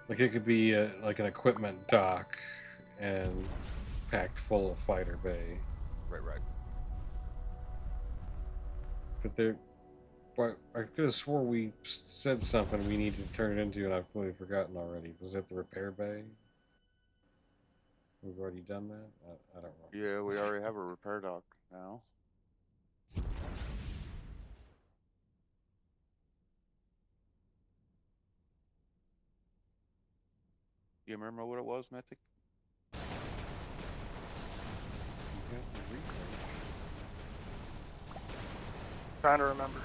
Like, it could be like an equipment dock and packed full of fighter bay. Right. But I could have swore we said something we needed to turn it into, and I've completely forgotten already. Was that the repair bay? We've already done that? I don't know. Yeah, we already have a repair dock now. You remember what it was, Mythic? Trying to remember.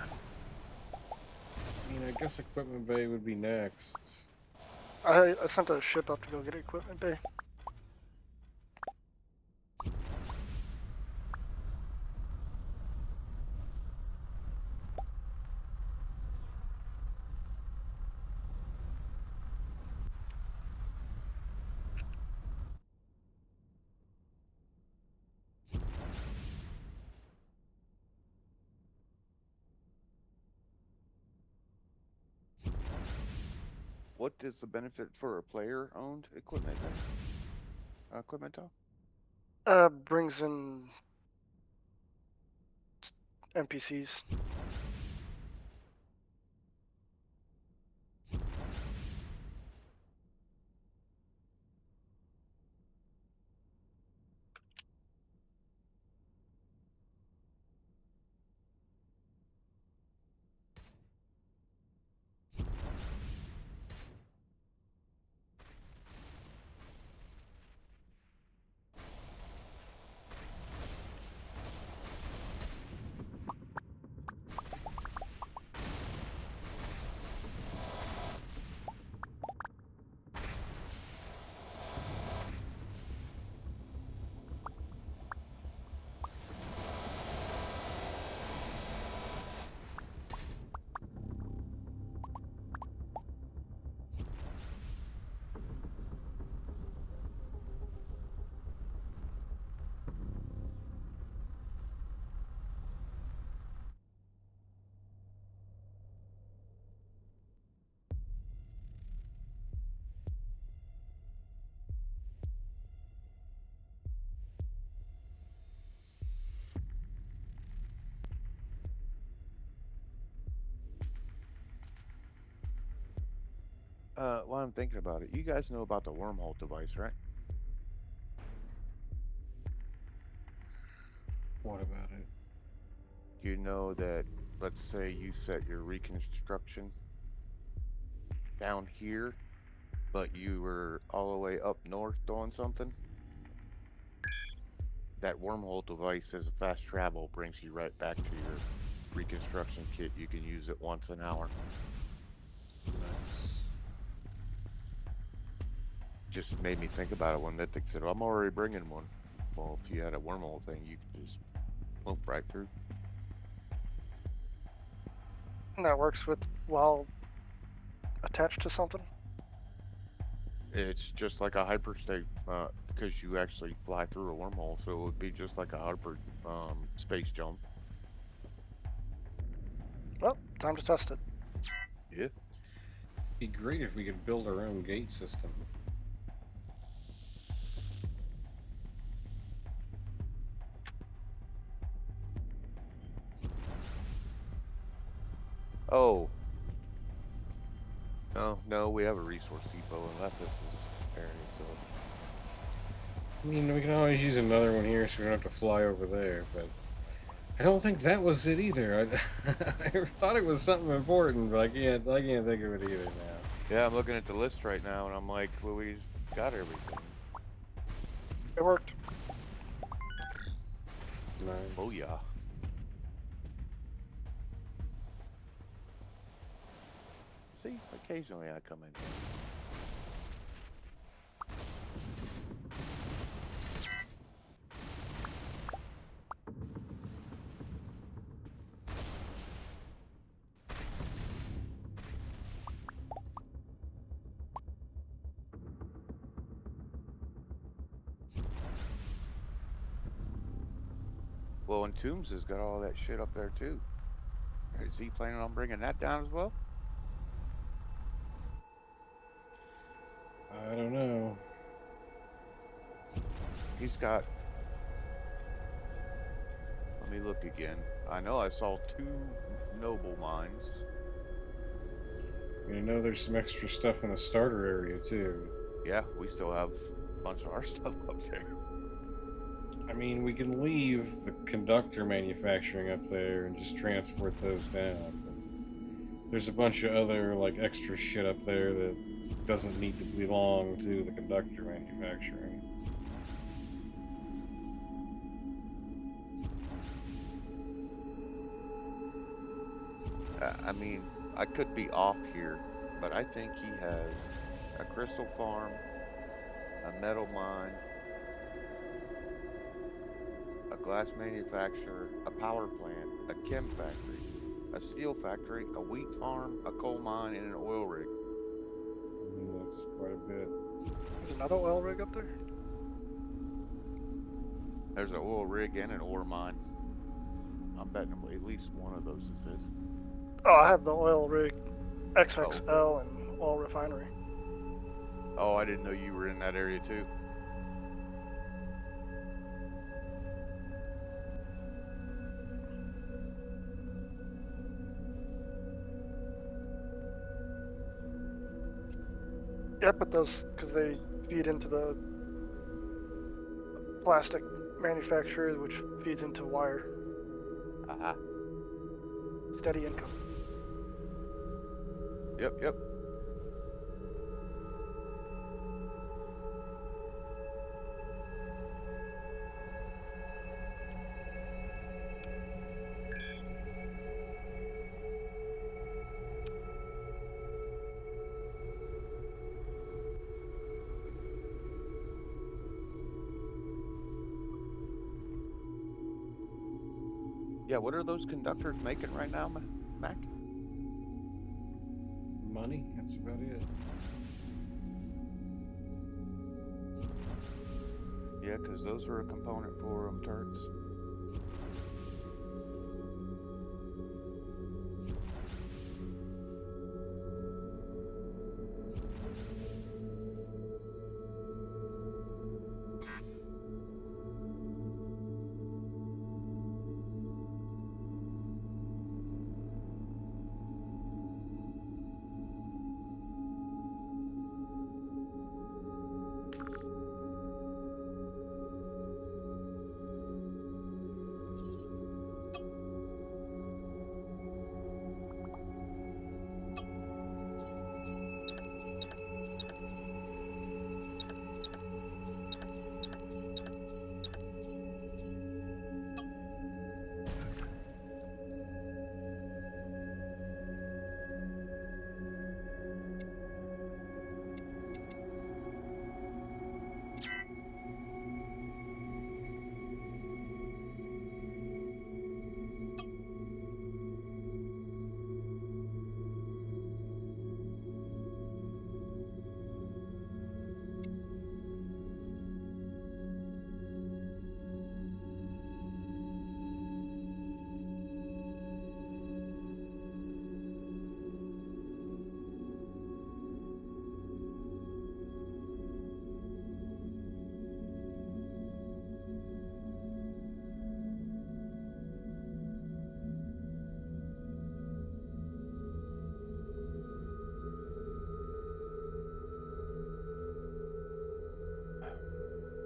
I mean, I guess equipment bay would be next. I sent a ship up to go get equipment bay. What is the benefit for a player-owned equipment bay? Equipment dock? Brings in NPCs. While I'm thinking about it, you guys know about the wormhole device, right? What about it? You know that, let's say you set your reconstruction down here, but you were all the way up north doing something? That wormhole device as a fast travel brings you right back to your reconstruction kit. You can use it once an hour. Nice. Just made me think about it when Mythic said, I'm already bringing one. Well, if you had a wormhole thing, you could just bump right through. And that works with while attached to something. It's just like a hyperspace, because you actually fly through a wormhole, so it would be just like a hyper space jump. Well, time to test it. Yeah. Be great if we could build our own gate system. Oh. No, we have a resource depot in Lephis's area, so. I mean, we can always use another one here so we don't have to fly over there, but I don't think that was it either. I thought it was something important, but I can't think of it either now. Yeah, I'm looking at the list right now, and I'm like, well, we got everything. It worked. Nice. Oh yeah. See, occasionally I come in. Well, and Toombs has got all that shit up there too. Is he planning on bringing that down as well? I don't know. He's got. Let me look again. I know I saw 2 noble mines. I know there's some extra stuff in the starter area too. Yeah, we still have a bunch of our stuff up there. I mean, we can leave the conductor manufacturing up there and just transport those down. But there's a bunch of other like extra shit up there that doesn't need to belong to the conductor manufacturing. I mean, I could be off here, but I think he has a crystal farm, a metal mine, a glass manufacturer, a power plant, a chem factory, a steel factory, a wheat farm, a coal mine, and an oil rig. I mean, that's quite a bit. There's another oil rig up there. There's an oil rig and an ore mine. I'm betting at least one of those is this. Oh, I have the oil rig XXL and oil refinery. Oh, I didn't know you were in that area too. Yep, but those, because they feed into the plastic manufacturer, which feeds into wire. Uh-huh. Steady income. Yep. Yeah, what are those conductors making right now, Mac? Money, that's about it. Yeah, because those are a component for them turrets.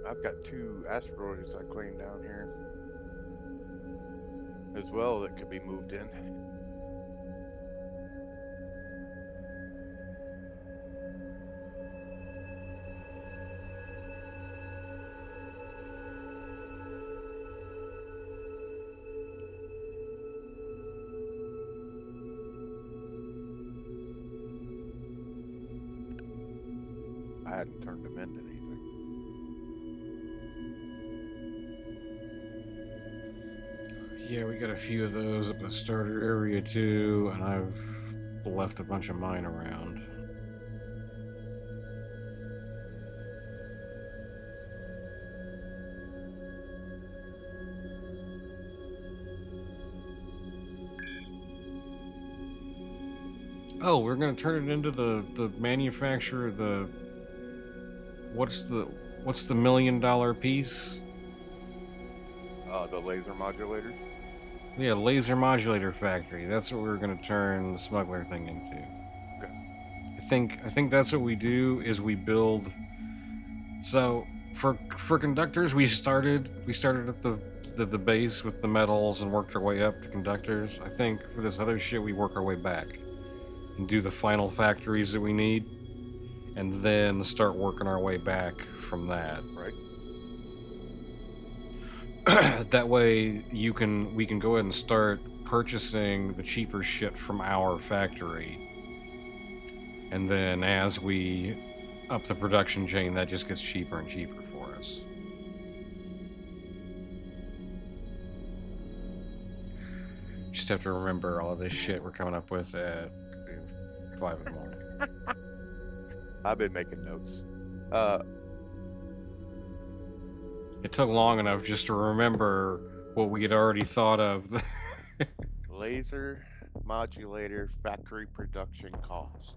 I've got 2 asteroids I claim down here as well that could be moved in. I hadn't turned them into anything. Yeah, we got a few of those up in the starter area too, and I've left a bunch of mine around. Oh, we're gonna turn it into the manufacturer. What's the $1 million piece? The laser modulators. Yeah, laser modulator factory. That's what we're gonna turn the smuggler thing into. Okay. I think that's what we do is we build. So for conductors, we started at the base with the metals and worked our way up to conductors. I think for this other shit, we work our way back and do the final factories that we need, and then start working our way back from that. Right. That way we can go ahead and start purchasing the cheaper shit from our factory, and then as we up the production chain, that just gets cheaper and cheaper for us. Just have to remember all of this shit we're coming up with at 5 in the morning. I've been making notes. It took long enough just to remember what we had already thought of. Laser modulator factory production cost.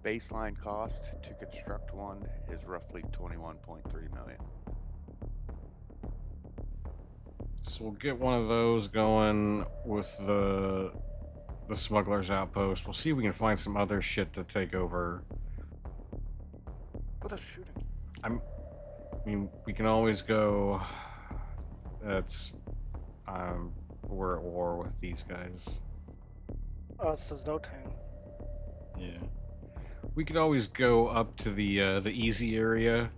Baseline cost to construct one is roughly 21.3 million. So we'll get one of those going with the smuggler's outpost. We'll see if we can find some other shit to take over. What is shooting? I mean, we can always go. That's we're at war with these guys. Oh, it says Zotan. Yeah, we could always go up to the easy area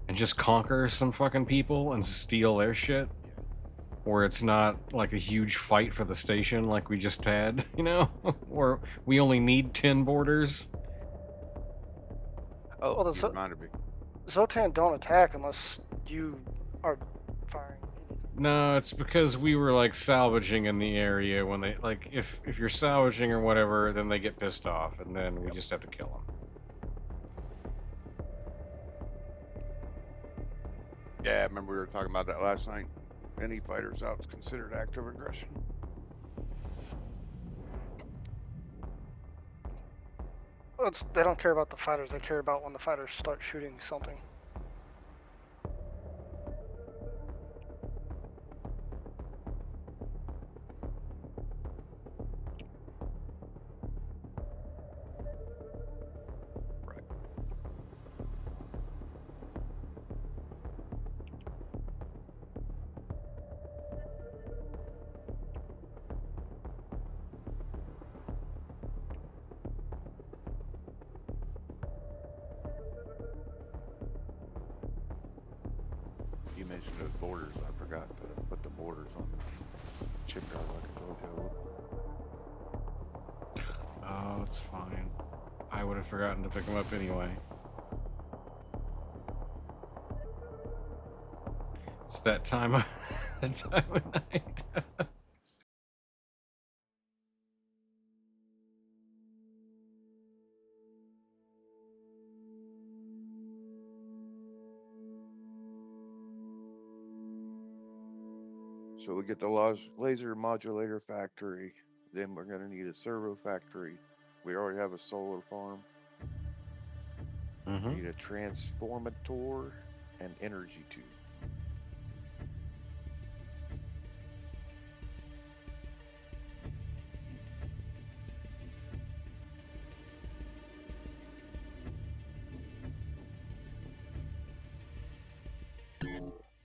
and just conquer some fucking people and steal their shit, where it's not like a huge fight for the station like we just had, you know, where we only need 10 borders. Oh, Well, you reminded me. Zotan don't attack unless you are firing anything. No, it's because we were like salvaging in the area when they like if you're salvaging or whatever, then they get pissed off, and then we just have to kill them. Yeah, I remember we were talking about that last night. Any fighters out is considered active aggression. Well, they don't care about the fighters. They care about when the fighters start shooting something. You mentioned those borders. I forgot to put the borders on the shipyard like I told you. Oh, it's fine. I would have forgotten to pick them up anyway. It's that time of night. So we get the laser modulator factory. Then we're going to need a servo factory. We already have a solar farm. Mm-hmm. Need a transformator and energy tube.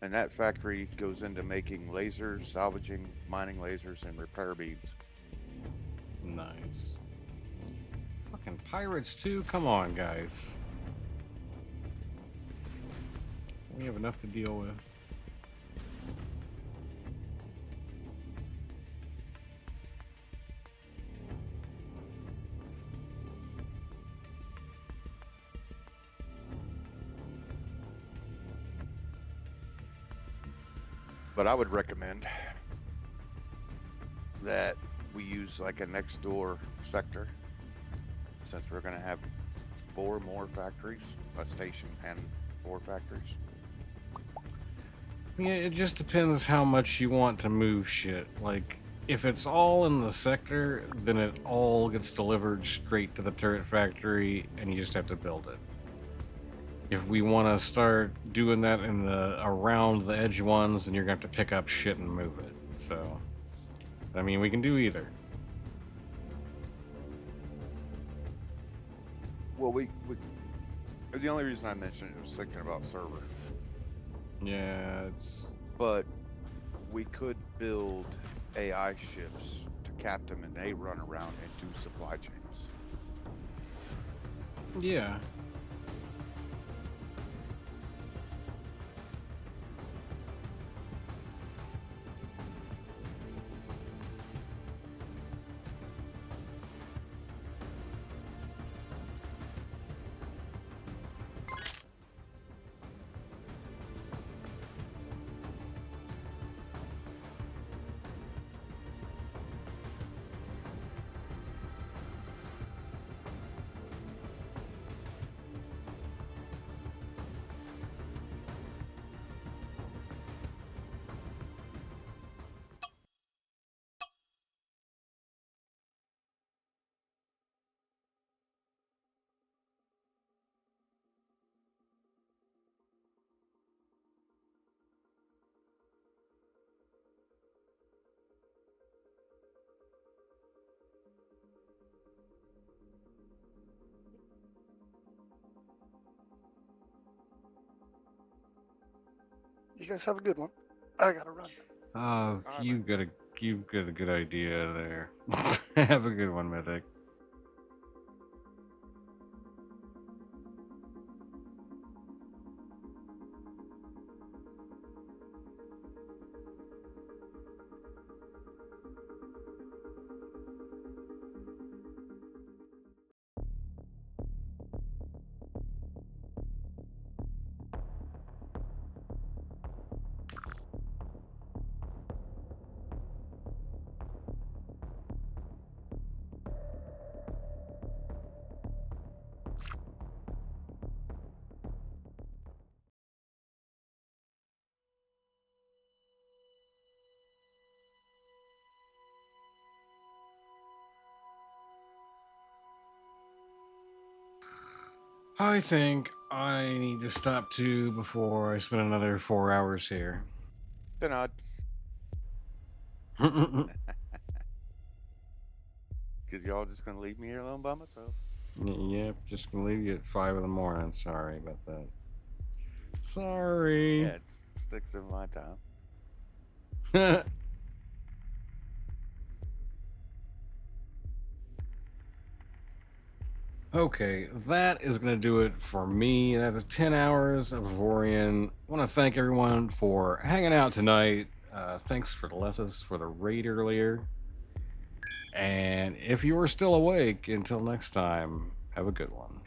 And that factory goes into making lasers, salvaging, mining lasers, and repair beams. Nice. Fucking pirates too? Come on, guys. We have enough to deal with. But I would recommend that we use like a next door sector, since we're going to have 4 more factories, a station and 4 factories. Yeah, it just depends how much you want to move shit. Like, if it's all in the sector, then it all gets delivered straight to the turret factory, and you just have to build it. If we want to start doing that in the around the edge ones, then you're gonna have to pick up shit and move it. So, I mean, we can do either. Well, we the only reason I mentioned it was thinking about server, Yeah, it's but we could build AI ships to cap them, and they run around and do supply chains. yeah. You guys have a good one. I gotta run. Oh, right, you've got a good idea there. Have a good one, Mythic. I think I need to stop too before I spend another 4 hours here. Then I'd, Yep, because y'all just gonna leave me here alone by myself. just gonna leave you at 5 in the morning. Sorry about that. Sorry. Yeah, it sticks to my time. Okay, that is going to do it for me. That's 10 hours of Avorion. I want to thank everyone for hanging out tonight. Thanks for the lessons for the raid earlier. And if you are still awake, until next time, have a good one.